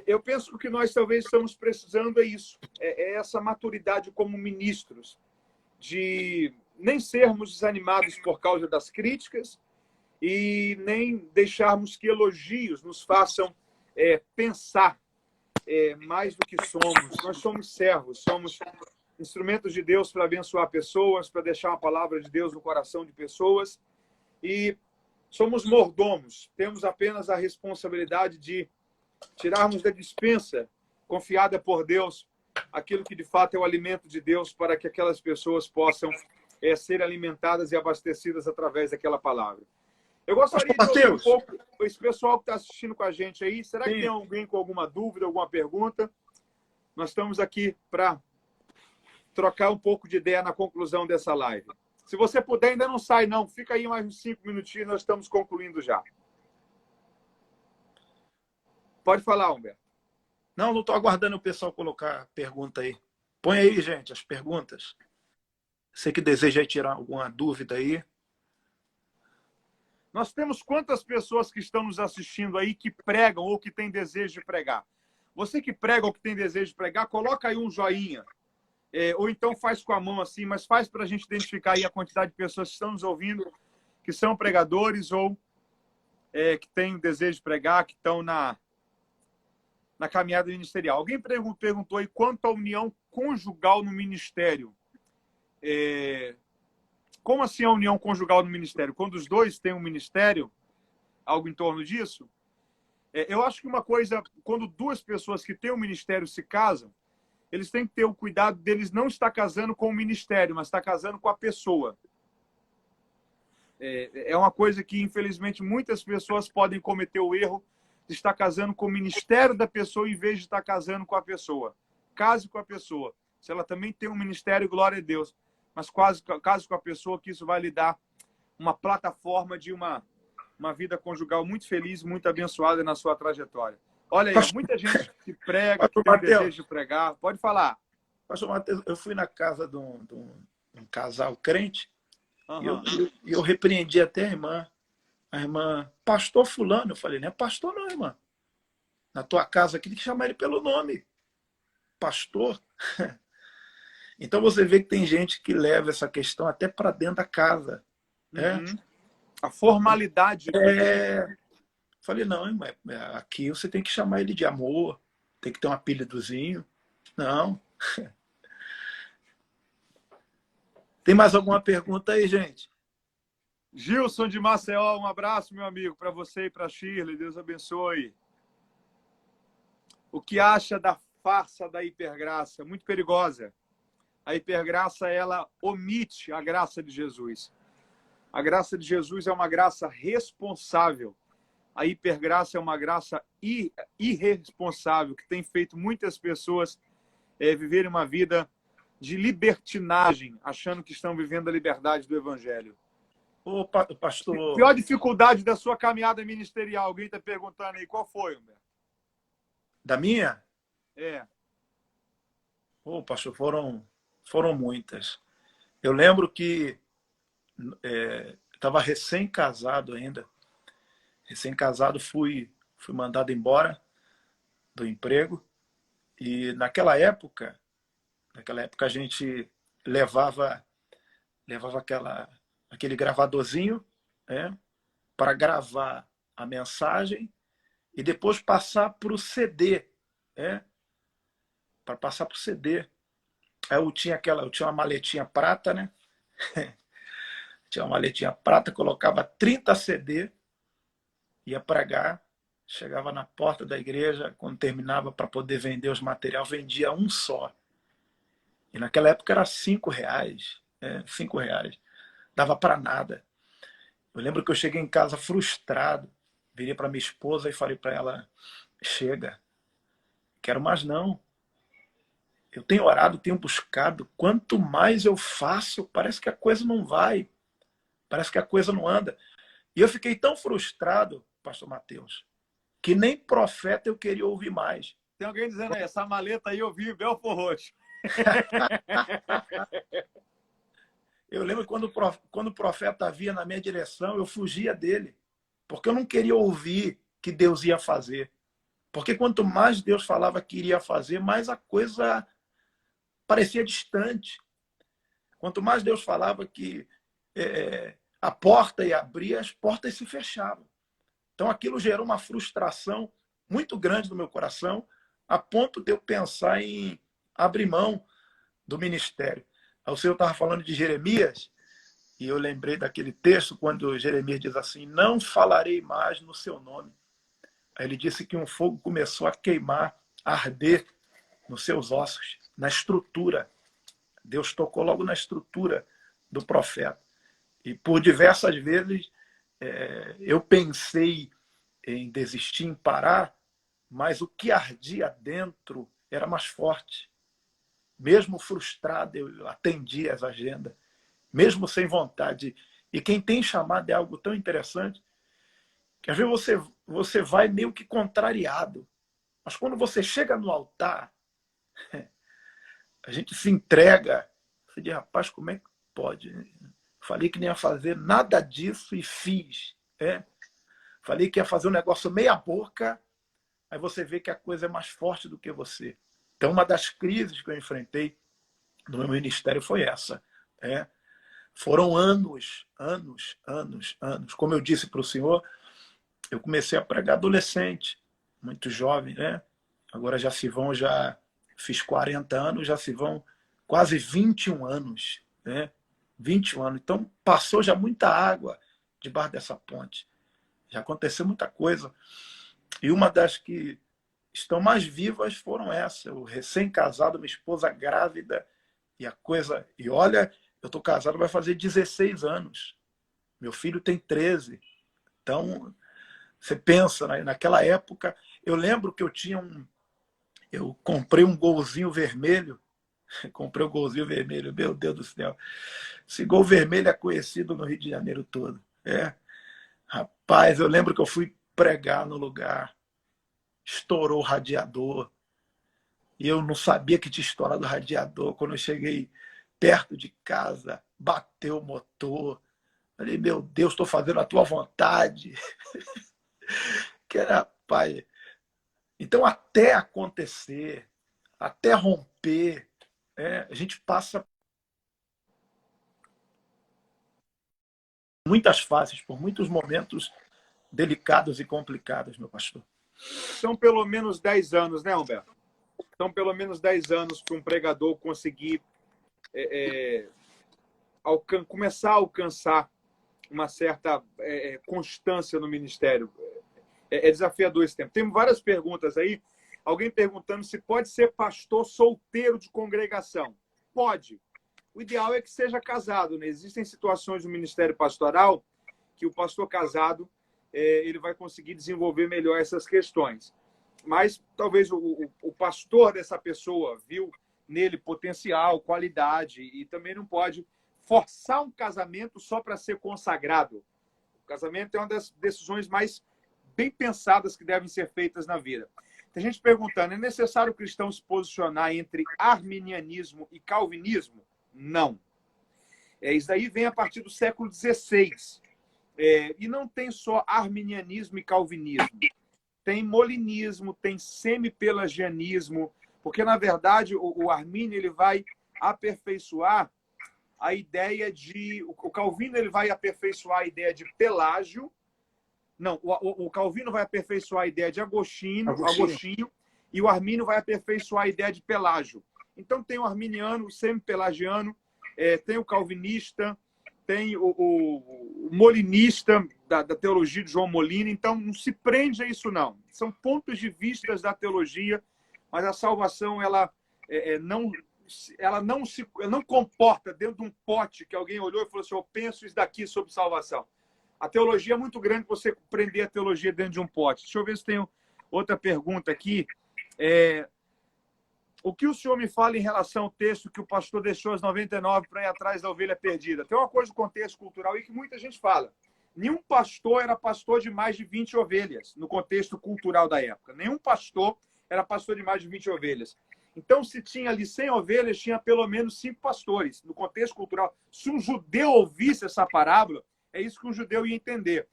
eu penso que o que nós talvez estamos precisando é isso, é essa maturidade como ministros, de nem sermos desanimados por causa das críticas e nem deixarmos que elogios nos façam pensar mais do que somos. Nós somos servos, somos instrumentos de Deus para abençoar pessoas, para deixar uma palavra de Deus no coração de pessoas, e somos mordomos, temos apenas a responsabilidade de tirarmos da despensa confiada por Deus aquilo que de fato é o alimento de Deus, para que aquelas pessoas possam ser alimentadas e abastecidas através daquela palavra. Eu gostaria de ouvir um pouco esse pessoal que está assistindo com a gente aí. Será que tem alguém com alguma dúvida, alguma pergunta? Nós estamos aqui para trocar um pouco de ideia na conclusão dessa live. Se você puder, ainda não sai, não. Fica aí mais uns 5 minutinhos, nós estamos concluindo já. Pode falar, Humberto. Não estou aguardando o pessoal colocar pergunta aí. Põe aí, gente, as perguntas. Você que deseja tirar alguma dúvida aí. Nós temos quantas pessoas que estão nos assistindo aí que pregam ou que têm desejo de pregar? Você que prega ou que tem desejo de pregar, coloca aí um joinha. Ou então faz com a mão assim, mas faz para a gente identificar aí a quantidade de pessoas que estão nos ouvindo, que são pregadores ou que têm desejo de pregar, que estão na caminhada ministerial. Alguém perguntou aí quanto à união conjugal no ministério. Como assim a união conjugal no ministério? Quando os dois têm um ministério, algo em torno disso? Eu acho que uma coisa, quando duas pessoas que têm um ministério se casam, eles têm que ter o cuidado deles não estar casando com o ministério, mas estar casando com a pessoa. É uma coisa que, infelizmente, muitas pessoas podem cometer o erro de estar casando com o ministério da pessoa em vez de estar casando com a pessoa. Case com a pessoa. Se ela também tem um ministério, glória a Deus. Mas case com a pessoa, que isso vai lhe dar uma plataforma de uma vida conjugal muito feliz, muito abençoada na sua trajetória. Olha aí, muita gente que prega, que tem desejo de pregar. Pode falar. Pastor Mateus, eu fui na casa de um casal crente. Uhum. E eu repreendi até a irmã, pastor fulano. Eu falei, não é pastor não, irmã. Na tua casa aqui tem que chamar ele pelo nome. Pastor. Então você vê que tem gente que leva essa questão até para dentro da casa. Uhum. A formalidade. Falei, não, irmã, aqui você tem que chamar ele de amor, tem que ter um apelidozinho. Não. Tem mais alguma pergunta aí, gente? Gilson de Maceió, um abraço, meu amigo, para você e para a Shirley. Deus abençoe. O que acha da farsa da hipergraça? Muito perigosa. A hipergraça, ela omite a graça de Jesus. A graça de Jesus é uma graça responsável. A hipergraça é uma graça irresponsável, que tem feito muitas pessoas viverem uma vida de libertinagem, achando que estão vivendo a liberdade do Evangelho. Ô, pastor... Pior dificuldade da sua caminhada ministerial? Alguém está perguntando aí, qual foi, Humberto? Da minha? Ô, pastor, foram muitas. Eu lembro que estava recém-casado ainda. Recém-casado, fui mandado embora do emprego. E naquela época a gente levava aquele gravadorzinho, para gravar a mensagem e depois passar para o CD. Para passar para o CD. Aí eu tinha uma maletinha prata, né? Tinha uma maletinha prata, colocava 30 CD, ia pregar, chegava na porta da igreja, quando terminava para poder vender os materiais, vendia um só. E naquela época era R$5, R$5. Dava para nada. Eu lembro que eu cheguei em casa frustrado, virei para minha esposa e falei para ela, chega, quero mais não. Eu tenho orado, tenho buscado, quanto mais eu faço, parece que a coisa não vai, parece que a coisa não anda. E eu fiquei tão frustrado, pastor Mateus, que nem profeta eu queria ouvir mais. Tem alguém dizendo aí, essa maleta aí eu vi Belfor Roxo. Eu lembro quando o profeta vinha na minha direção, eu fugia dele, porque eu não queria ouvir que Deus ia fazer. Porque quanto mais Deus falava que iria fazer, mais a coisa parecia distante. Quanto mais Deus falava que a porta ia abrir, as portas se fechavam. Então aquilo gerou uma frustração muito grande no meu coração, a ponto de eu pensar em abrir mão do ministério. O Senhor estava falando de Jeremias, e eu lembrei daquele texto quando Jeremias diz assim, não falarei mais no seu nome. Aí ele disse que um fogo começou a queimar, a arder nos seus ossos, na estrutura. Deus tocou logo na estrutura do profeta. E por diversas vezes eu pensei em desistir, em parar, mas o que ardia dentro era mais forte. Mesmo frustrado, eu atendi as agendas, mesmo sem vontade. E quem tem chamado é algo tão interessante, que às vezes você vai meio que contrariado. Mas quando você chega no altar, a gente se entrega. Você diz, rapaz, como é que pode? Falei que não ia fazer nada disso e fiz. Falei que ia fazer um negócio meia boca, aí você vê que a coisa é mais forte do que você. Então, uma das crises que eu enfrentei no meu ministério foi essa. Foram anos. Como eu disse para o senhor, eu comecei a pregar adolescente, muito jovem, né? Agora já fiz 40 anos, já se vão quase 21 anos, né? 21 anos. Então, passou já muita água debaixo dessa ponte. Já aconteceu muita coisa. E uma das que estão mais vivas foram essas. Eu recém-casado, minha esposa grávida, e a coisa... E olha, eu estou casado, vai fazer 16 anos. Meu filho tem 13. Então, você pensa, né? Naquela época, eu lembro que eu comprei um golzinho vermelho. Comprei um golzinho vermelho, meu Deus do céu. Esse gol vermelho é conhecido no Rio de Janeiro todo. Rapaz, eu lembro que eu fui pregar no lugar, estourou o radiador, e eu não sabia que tinha estourado o radiador. Quando eu cheguei perto de casa, bateu o motor. Falei, meu Deus, estou fazendo a tua vontade. Que era, pai. Então, até acontecer, até romper, a gente passa muitas fases, por muitos momentos delicados e complicados, meu pastor. São pelo menos 10 anos, né, Humberto? São pelo menos 10 anos para um pregador conseguir começar a alcançar uma certa constância no ministério. É desafiador esse tempo. Tem várias perguntas aí. Alguém perguntando se pode ser pastor solteiro de congregação. Pode. O ideal é que seja casado, né? Existem situações no ministério pastoral que o pastor casado ele vai conseguir desenvolver melhor essas questões. Mas talvez o pastor dessa pessoa viu nele potencial, qualidade, e também não pode forçar um casamento só para ser consagrado. O casamento é uma das decisões mais bem pensadas que devem ser feitas na vida. Tem gente perguntando, é necessário o cristão se posicionar entre arminianismo e calvinismo? Não. Isso daí vem a partir do século XVI. E não tem só arminianismo e calvinismo. Tem molinismo, tem semi-pelagianismo, porque, na verdade, o Armínio ele vai aperfeiçoar a ideia de... O Calvino ele vai aperfeiçoar a ideia de Pelágio. Não, o Calvino vai aperfeiçoar a ideia de Agostinho, e o Armínio vai aperfeiçoar a ideia de Pelágio. Então, tem o arminiano, o semi-pelagiano, tem o calvinista, tem o molinista da teologia de João Molina. Então, não se prende a isso, não. São pontos de vista da teologia, mas a salvação ela não comporta dentro de um pote que alguém olhou e falou assim, eu penso isso daqui sobre salvação. A teologia é muito grande para você prender a teologia dentro de um pote. Deixa eu ver se tem outra pergunta aqui. O que o senhor me fala em relação ao texto que o pastor deixou as 99 para ir atrás da ovelha perdida? Tem uma coisa do contexto cultural aí que muita gente fala. Nenhum pastor era pastor de mais de 20 ovelhas, no contexto cultural da época. Nenhum pastor era pastor de mais de 20 ovelhas. Então, se tinha ali 100 ovelhas, tinha pelo menos 5 pastores. No contexto cultural, se um judeu ouvisse essa parábola, é isso que um judeu ia entender.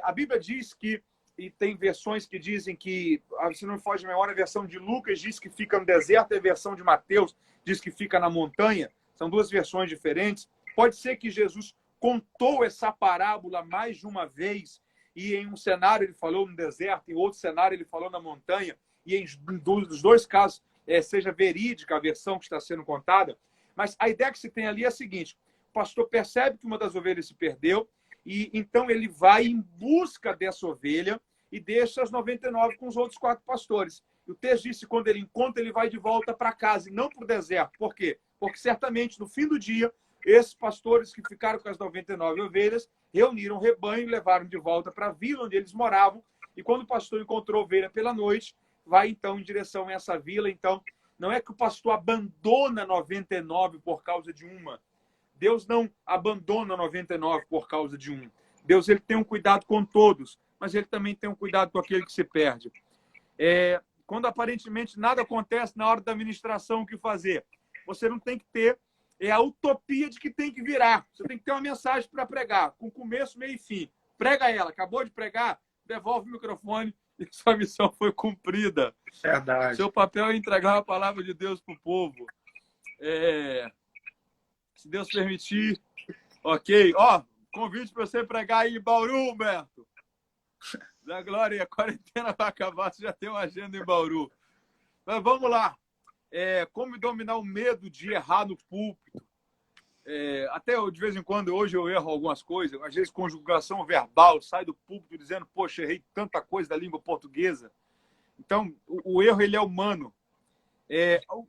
A Bíblia diz que, e tem versões que dizem que, se não me foge de memória, a versão de Lucas diz que fica no deserto, e a versão de Mateus diz que fica na montanha. São duas versões diferentes. Pode ser que Jesus contou essa parábola mais de uma vez, e em um cenário ele falou no deserto, em outro cenário ele falou na montanha, e em dos dois casos seja verídica a versão que está sendo contada. Mas a ideia que se tem ali é a seguinte: o pastor percebe que uma das ovelhas se perdeu, e então ele vai em busca dessa ovelha e deixa as 99 com os outros 4 pastores. E o texto diz que quando ele encontra, ele vai de volta para casa e não para o deserto. Por quê? Porque certamente no fim do dia, esses pastores que ficaram com as 99 ovelhas reuniram o rebanho e levaram de volta para a vila onde eles moravam. E quando o pastor encontrou a ovelha pela noite, vai então em direção a essa vila. Então, não é que o pastor abandona 99 por causa de uma. Deus não abandona 99 por causa de um. Deus ele tem um cuidado com todos, mas ele também tem um cuidado com aquele que se perde. Quando aparentemente nada acontece na hora da ministração, o que fazer? Você não tem que ter a utopia de que tem que virar. Você tem que ter uma mensagem para pregar, com começo, meio e fim. Prega ela. Acabou de pregar? Devolve o microfone e sua missão foi cumprida. Verdade. Seu papel é entregar a palavra de Deus para o povo. Se Deus permitir, ok. Convite para você pregar aí em Bauru, Humberto. Da glória, a quarentena vai acabar, você já tem uma agenda em Bauru. Mas vamos lá. Como dominar o medo de errar no púlpito? Até eu, de vez em quando, hoje eu erro algumas coisas, às vezes conjugação verbal, sai do púlpito dizendo, poxa, errei tanta coisa da língua portuguesa. Então, o erro, ele é humano.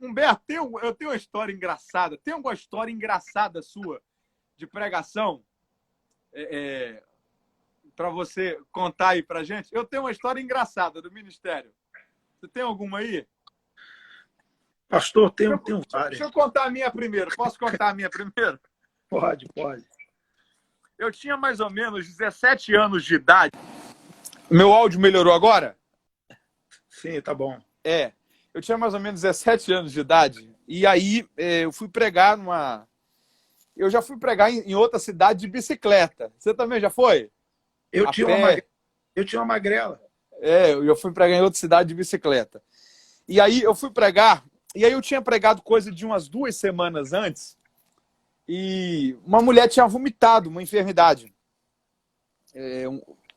Humberto, eu tenho uma história engraçada. Tem alguma história engraçada sua de pregação para você contar aí para gente? Eu tenho uma história engraçada do ministério. Você tem alguma aí? Pastor, tenho várias. Deixa eu contar a minha primeiro. Posso contar a minha primeiro? Pode. Eu tinha mais ou menos 17 anos de idade. Meu áudio melhorou agora? Sim, tá bom. Eu tinha mais ou menos 17 anos de idade. E aí eu fui pregar Eu já fui pregar em outra cidade de bicicleta. Você também já foi? Eu tinha uma magrela. Eu já fui pregar em outra cidade de bicicleta. E aí eu fui pregar. E aí eu tinha pregado coisa de umas 2 semanas antes. E uma mulher tinha vomitado uma enfermidade.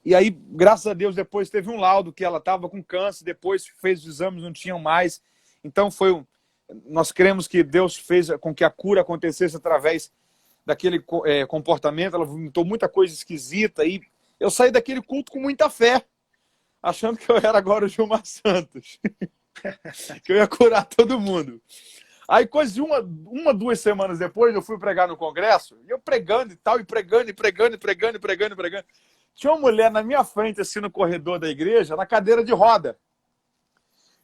E aí, graças a Deus, depois teve um laudo que ela estava com câncer, depois fez os exames, não tinham mais. Então nós cremos que Deus fez com que a cura acontecesse através daquele comportamento. Ela vomitou muita coisa esquisita e eu saí daquele culto com muita fé, achando que eu era agora o Gilmar Santos, que eu ia curar todo mundo. Aí, coisa de uma, 2 semanas depois, eu fui pregar no congresso, e eu pregando e tal, e pregando. Tinha uma mulher na minha frente, assim, no corredor da igreja, na cadeira de roda.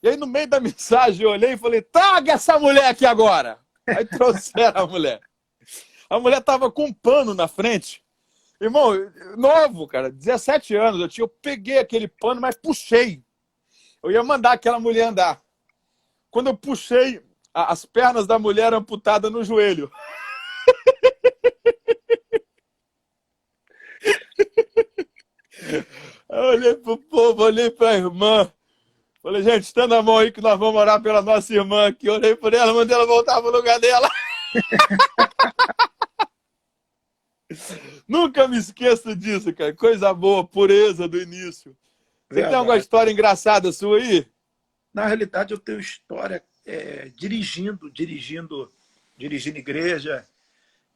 E aí, no meio da mensagem, eu olhei e falei, traga essa mulher aqui agora! Aí trouxeram a mulher. A mulher tava com um pano na frente. Irmão, novo, cara, 17 anos, eu peguei aquele pano, mas puxei. Eu ia mandar aquela mulher andar. Quando eu puxei, as pernas da mulher amputadas no joelho. Eu olhei pro povo, olhei pra irmã. Falei, gente, estenda a mão aí que nós vamos orar pela nossa irmã aqui. Eu olhei por ela, mandei ela voltar pro lugar dela. Nunca me esqueço disso, cara. Coisa boa, pureza do início. Você tem alguma história engraçada sua aí? Na realidade, eu tenho história dirigindo igreja,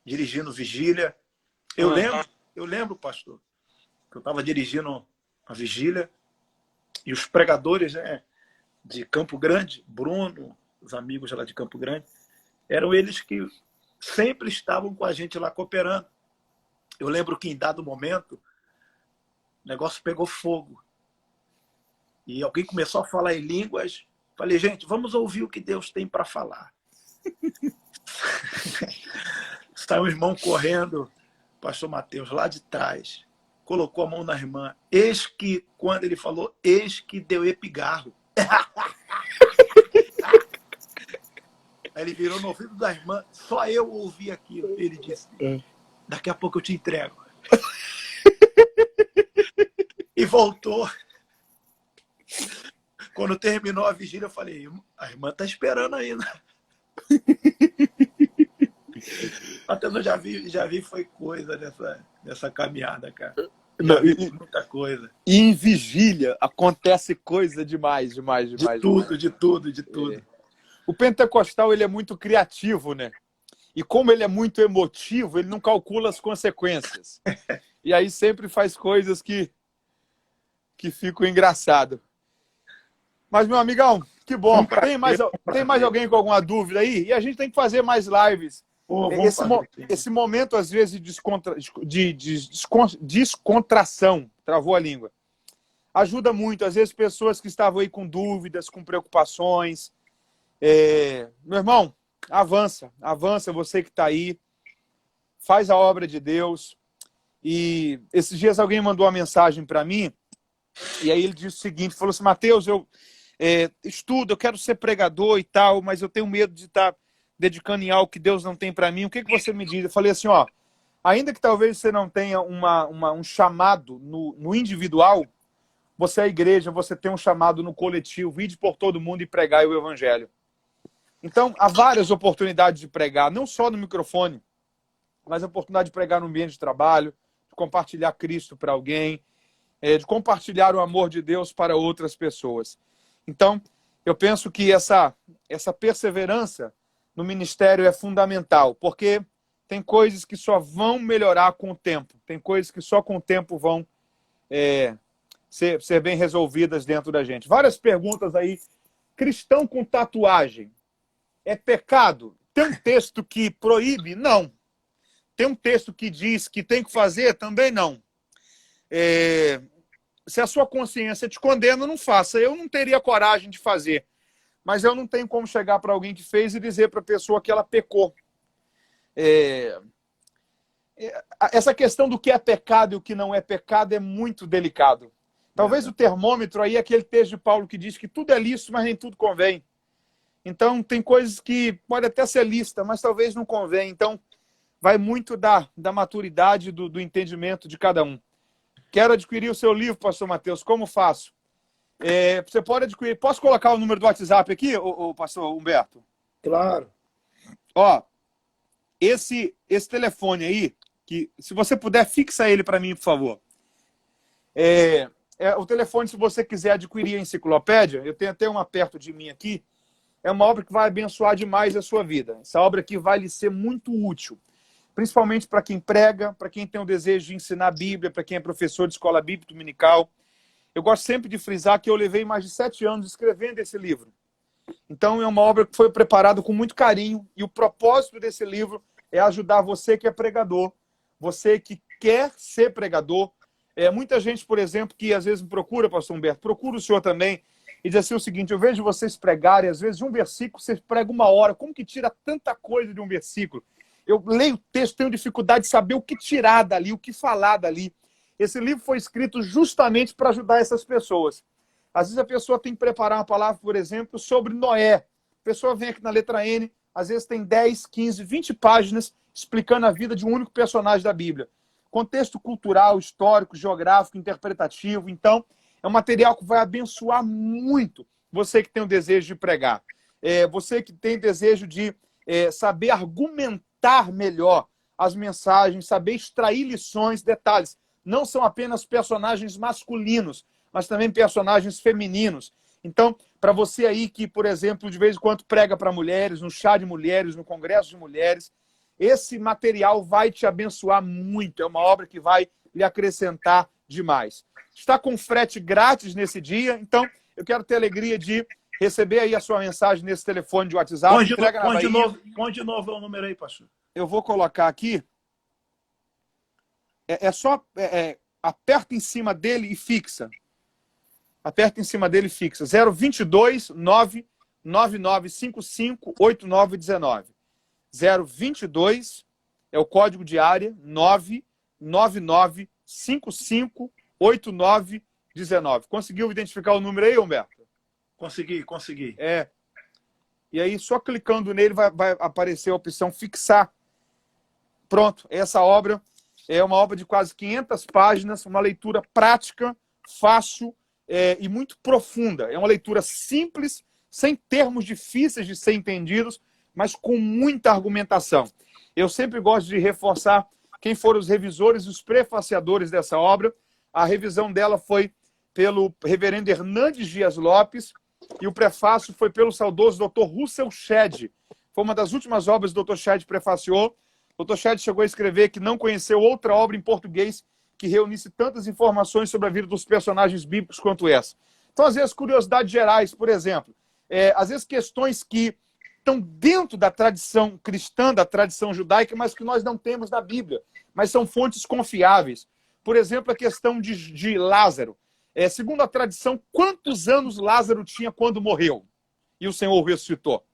dirigindo vigília. Eu lembro, pastor, que eu estava dirigindo a vigília e os pregadores, de Campo Grande, Bruno, os amigos lá de Campo Grande, eram eles que sempre estavam com a gente lá cooperando. Eu lembro que em dado momento o negócio pegou fogo e alguém começou a falar em línguas. Falei, gente, vamos ouvir o que Deus tem para falar. Saiu um irmão correndo, pastor Mateus, lá de trás, colocou a mão na irmã. Eis que, quando ele falou, eis que deu epigarro. Aí ele virou no ouvido da irmã, só eu ouvi aquilo. Ele disse, daqui a pouco eu te entrego. E voltou. Quando terminou a vigília, eu falei, a irmã está esperando ainda. Até eu já vi foi coisa nessa caminhada, cara. Muita coisa. E em vigília acontece coisa demais. De tudo. O pentecostal, ele é muito criativo, né? E como ele é muito emotivo, ele não calcula as consequências. E aí sempre faz coisas que ficam engraçadas. Mas, meu amigão, que bom. Tem mais alguém com alguma dúvida aí? E a gente tem que fazer mais lives. Esse momento, às vezes, de descontração, travou a língua, ajuda muito. Às vezes, pessoas que estavam aí com dúvidas, com preocupações. Meu irmão, avança, você que está aí, faz a obra de Deus. E esses dias alguém mandou uma mensagem para mim, e aí ele disse o seguinte, falou assim, Mateus, eu estudo, eu quero ser pregador e tal, mas eu tenho medo de estar dedicando em algo que Deus não tem para mim. O que você me diz? Eu falei assim, ainda que talvez você não tenha um chamado no individual, você é a igreja, você tem um chamado no coletivo, ide por todo mundo e pregar o evangelho. Então, há várias oportunidades de pregar, não só no microfone, mas a oportunidade de pregar no ambiente de trabalho, de compartilhar Cristo para alguém, de compartilhar o amor de Deus para outras pessoas. Então, eu penso que essa perseverança no ministério é fundamental, porque tem coisas que só vão melhorar com o tempo. Tem coisas que só com o tempo vão ser bem resolvidas dentro da gente. Várias perguntas aí. Cristão com tatuagem é pecado? Tem um texto que proíbe? Não. Tem um texto que diz que tem que fazer? Também não. Se a sua consciência te condena, não faça. Eu não teria coragem de fazer. Mas eu não tenho como chegar para alguém que fez e dizer para a pessoa que ela pecou. Essa questão do que é pecado e o que não é pecado é muito delicado. Talvez o termômetro aí é aquele texto de Paulo que diz que tudo é lícito, mas nem tudo convém. Então, tem coisas que pode até ser lícita, mas talvez não convém. Então, vai muito da maturidade, do entendimento de cada um. Quero adquirir o seu livro, pastor Mateus. Como faço? Você pode adquirir. Posso colocar o número do WhatsApp aqui, o pastor Humberto? Claro. Ó, esse telefone aí, que se você puder, fixa ele para mim, por favor. O telefone, se você quiser adquirir a enciclopédia, eu tenho até uma perto de mim aqui, é uma obra que vai abençoar demais a sua vida. Essa obra aqui vai lhe ser muito útil, principalmente para quem prega, para quem tem o desejo de ensinar a Bíblia, para quem é professor de escola bíblica dominical. Eu gosto sempre de frisar que eu levei mais de 7 anos escrevendo esse livro. Então, é uma obra que foi preparada com muito carinho, e o propósito desse livro é ajudar você que é pregador, você que quer ser pregador. Muita gente, por exemplo, que às vezes me procura, pastor Humberto, procura o senhor também, e diz assim o seguinte: eu vejo vocês pregarem, às vezes de um versículo você prega 1 hora, como que tira tanta coisa de um versículo? Eu leio o texto, tenho dificuldade de saber o que tirar dali, o que falar dali. Esse livro foi escrito justamente para ajudar essas pessoas. Às vezes a pessoa tem que preparar uma palavra, por exemplo, sobre Noé. A pessoa vem aqui na letra N, às vezes tem 10, 15, 20 páginas explicando a vida de um único personagem da Bíblia. Contexto cultural, histórico, geográfico, interpretativo. Então, é um material que vai abençoar muito você que tem o desejo de pregar. Você que tem desejo de saber argumentar melhor as mensagens, saber extrair lições, detalhes. Não são apenas personagens masculinos, mas também personagens femininos. Então, para você aí que, por exemplo, de vez em quando prega para mulheres, no chá de mulheres, no congresso de mulheres, esse material vai te abençoar muito. É uma obra que vai lhe acrescentar demais. Está com frete grátis nesse dia, então eu quero ter a alegria de receber aí a sua mensagem nesse telefone de WhatsApp. Põe de novo o número aí, pastor. Eu vou colocar aqui. Aperta em cima dele e fixa. Aperta em cima dele e fixa. 022 99955 8919. 022 é o código de área, 99955 8919. Conseguiu identificar o número aí, Humberto? Consegui. E aí, só clicando nele, vai aparecer a opção fixar. Pronto, essa obra é uma obra de quase 500 páginas, uma leitura prática, fácil e muito profunda. É uma leitura simples, sem termos difíceis de ser entendidos, mas com muita argumentação. Eu sempre gosto de reforçar quem foram os revisores e os prefaciadores dessa obra. A revisão dela foi pelo reverendo Hernandes Dias Lopes e o prefácio foi pelo saudoso Dr. Russell Shedd. Foi uma das últimas obras que o Dr. Shedd prefaciou. O Dr. Shedd chegou a escrever que não conheceu outra obra em português que reunisse tantas informações sobre a vida dos personagens bíblicos quanto essa. Então, às vezes, curiosidades gerais, por exemplo. Às vezes, questões que estão dentro da tradição cristã, da tradição judaica, mas que nós não temos na Bíblia, mas são fontes confiáveis. Por exemplo, a questão de Lázaro. Segundo a tradição, quantos anos Lázaro tinha quando morreu? E o Senhor o ressuscitou.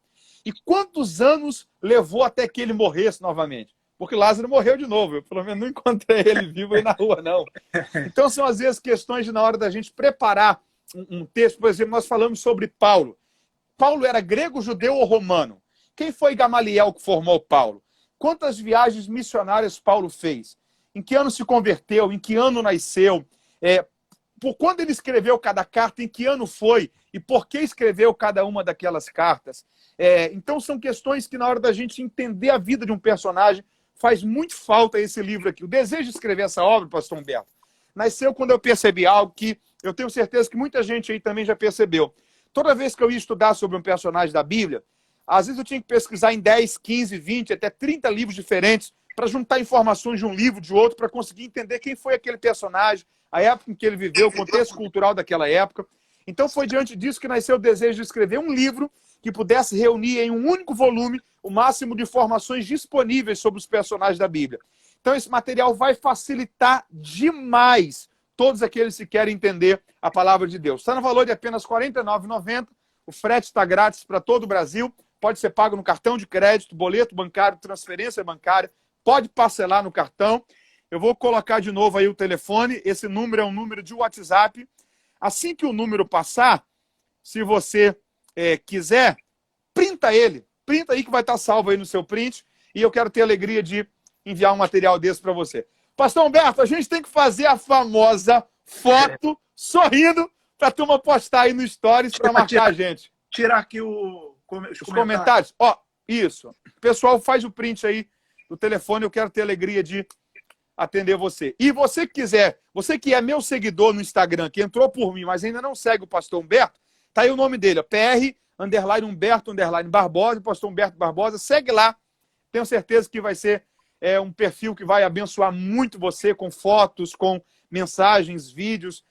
E quantos anos levou até que ele morresse novamente? Porque Lázaro morreu de novo. Eu, pelo menos, não encontrei ele vivo aí na rua, não. Então, são, às vezes, questões de, na hora da gente preparar um texto. Por exemplo, nós falamos sobre Paulo. Paulo era grego, judeu ou romano? Quem foi Gamaliel que formou Paulo? Quantas viagens missionárias Paulo fez? Em que ano se converteu? Em que ano nasceu? Por quando ele escreveu cada carta? Em que ano foi? E por que escreveu cada uma daquelas cartas? Então, são questões que, na hora da gente entender a vida de um personagem, faz muito falta esse livro aqui. O desejo de escrever essa obra, pastor Humberto, nasceu quando eu percebi algo que eu tenho certeza que muita gente aí também já percebeu. Toda vez que eu ia estudar sobre um personagem da Bíblia, às vezes eu tinha que pesquisar em 10, 15, 20, até 30 livros diferentes para juntar informações de um livro, de outro, para conseguir entender quem foi aquele personagem, a época em que ele viveu, o contexto cultural daquela época. Então foi diante disso que nasceu o desejo de escrever um livro que pudesse reunir em um único volume o máximo de informações disponíveis sobre os personagens da Bíblia. Então esse material vai facilitar demais todos aqueles que querem entender a palavra de Deus. Está no valor de apenas R$ 49,90. O frete está grátis para todo o Brasil. Pode ser pago no cartão de crédito, boleto bancário, transferência bancária. Pode parcelar no cartão. Eu vou colocar de novo aí o telefone. Esse número é um número de WhatsApp. Assim que o número passar, se você quiser, printa ele. Printa aí que vai estar salvo aí no seu print. E eu quero ter a alegria de enviar um material desse para você. Pastor Humberto, a gente tem que fazer a famosa foto sorrindo para a turma postar aí no Stories para marcar a gente. Tirar aqui os comentários. Ó, isso. O pessoal faz o print aí do telefone. Eu quero ter a alegria de atender você. E você que quiser, você que é meu seguidor no Instagram, que entrou por mim, mas ainda não segue o Pastor Humberto, tá aí o nome dele, ó, PR_Humberto_Barbosa, Pastor Humberto Barbosa. Segue lá. Tenho certeza que vai ser um perfil que vai abençoar muito você, com fotos, com mensagens, vídeos,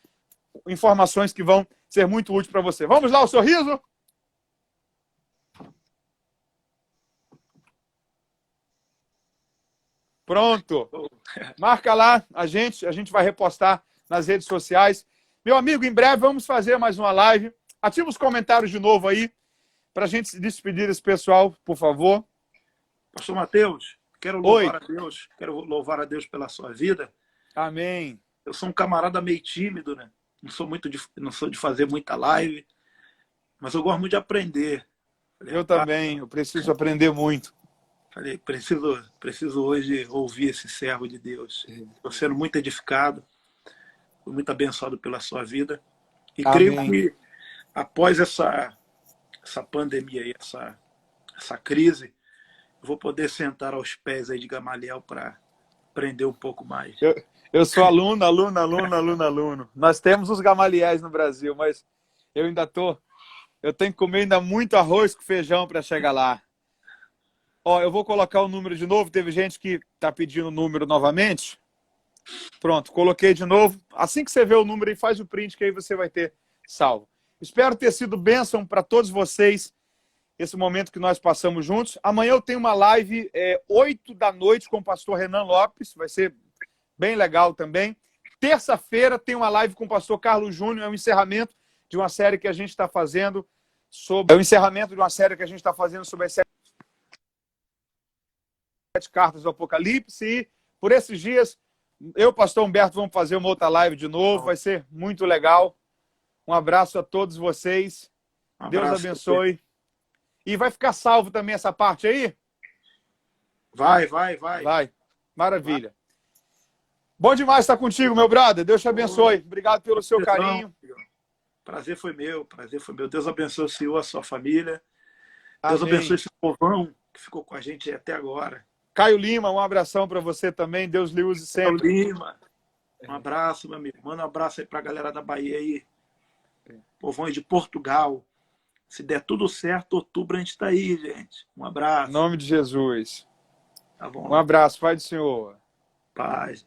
informações que vão ser muito úteis para você. Vamos lá, o sorriso? Pronto. Marca lá a gente vai repostar nas redes sociais. Meu amigo, em breve vamos fazer mais uma live. Ativa os comentários de novo aí, para a gente se despedir desse pessoal, por favor. Pastor Mateus, quero louvar a Deus pela sua vida. Amém. Eu sou um camarada meio tímido, né? Não sou de fazer muita live, mas eu gosto muito de aprender. Eu também, eu preciso aprender muito. Falei, preciso hoje ouvir esse servo de Deus. Estou sendo muito edificado, fui muito abençoado pela sua vida. E Amém. creio que após essa pandemia aí, essa crise, vou poder sentar aos pés aí de Gamaliel para aprender um pouco mais. Eu sou aluno. Nós temos os Gamaliéis no Brasil, mas eu tenho que comer ainda muito arroz com feijão para chegar lá. Ó, eu vou colocar o número de novo. Teve gente que está pedindo o número novamente. Pronto, coloquei de novo. Assim que você vê o número aí, faz o print que aí você vai ter salvo. Espero ter sido bênção para todos vocês esse momento que nós passamos juntos. Amanhã eu tenho uma live 8 da noite com o pastor Renan Lopes. Vai ser bem legal também. Terça-feira tem uma live com o pastor Carlos Júnior. É o encerramento de uma série que a gente está fazendo sobre... as 7 cartas do Apocalipse. E por esses dias, eu e o pastor Humberto vamos fazer uma outra live de novo. Vai ser muito legal. Um abraço a todos vocês. Deus abençoe. E vai ficar salvo também essa parte aí? Vai. Maravilha. Vai. Bom demais estar contigo, meu brother. Deus te abençoe. Obrigado pelo seu carinho. Prazer foi meu. Deus abençoe o senhor, a sua família. Amém. Deus abençoe esse povão que ficou com a gente até agora. Caio Lima, um abração para você também. Deus lhe use sempre. Caio Lima, um abraço, meu amigo. Manda um abraço aí para a galera da Bahia aí. Povão aí de Portugal. Se der tudo certo, outubro a gente está aí, gente. Um abraço. Em nome de Jesus. Tá bom. Um abraço, Pai do Senhor. Paz.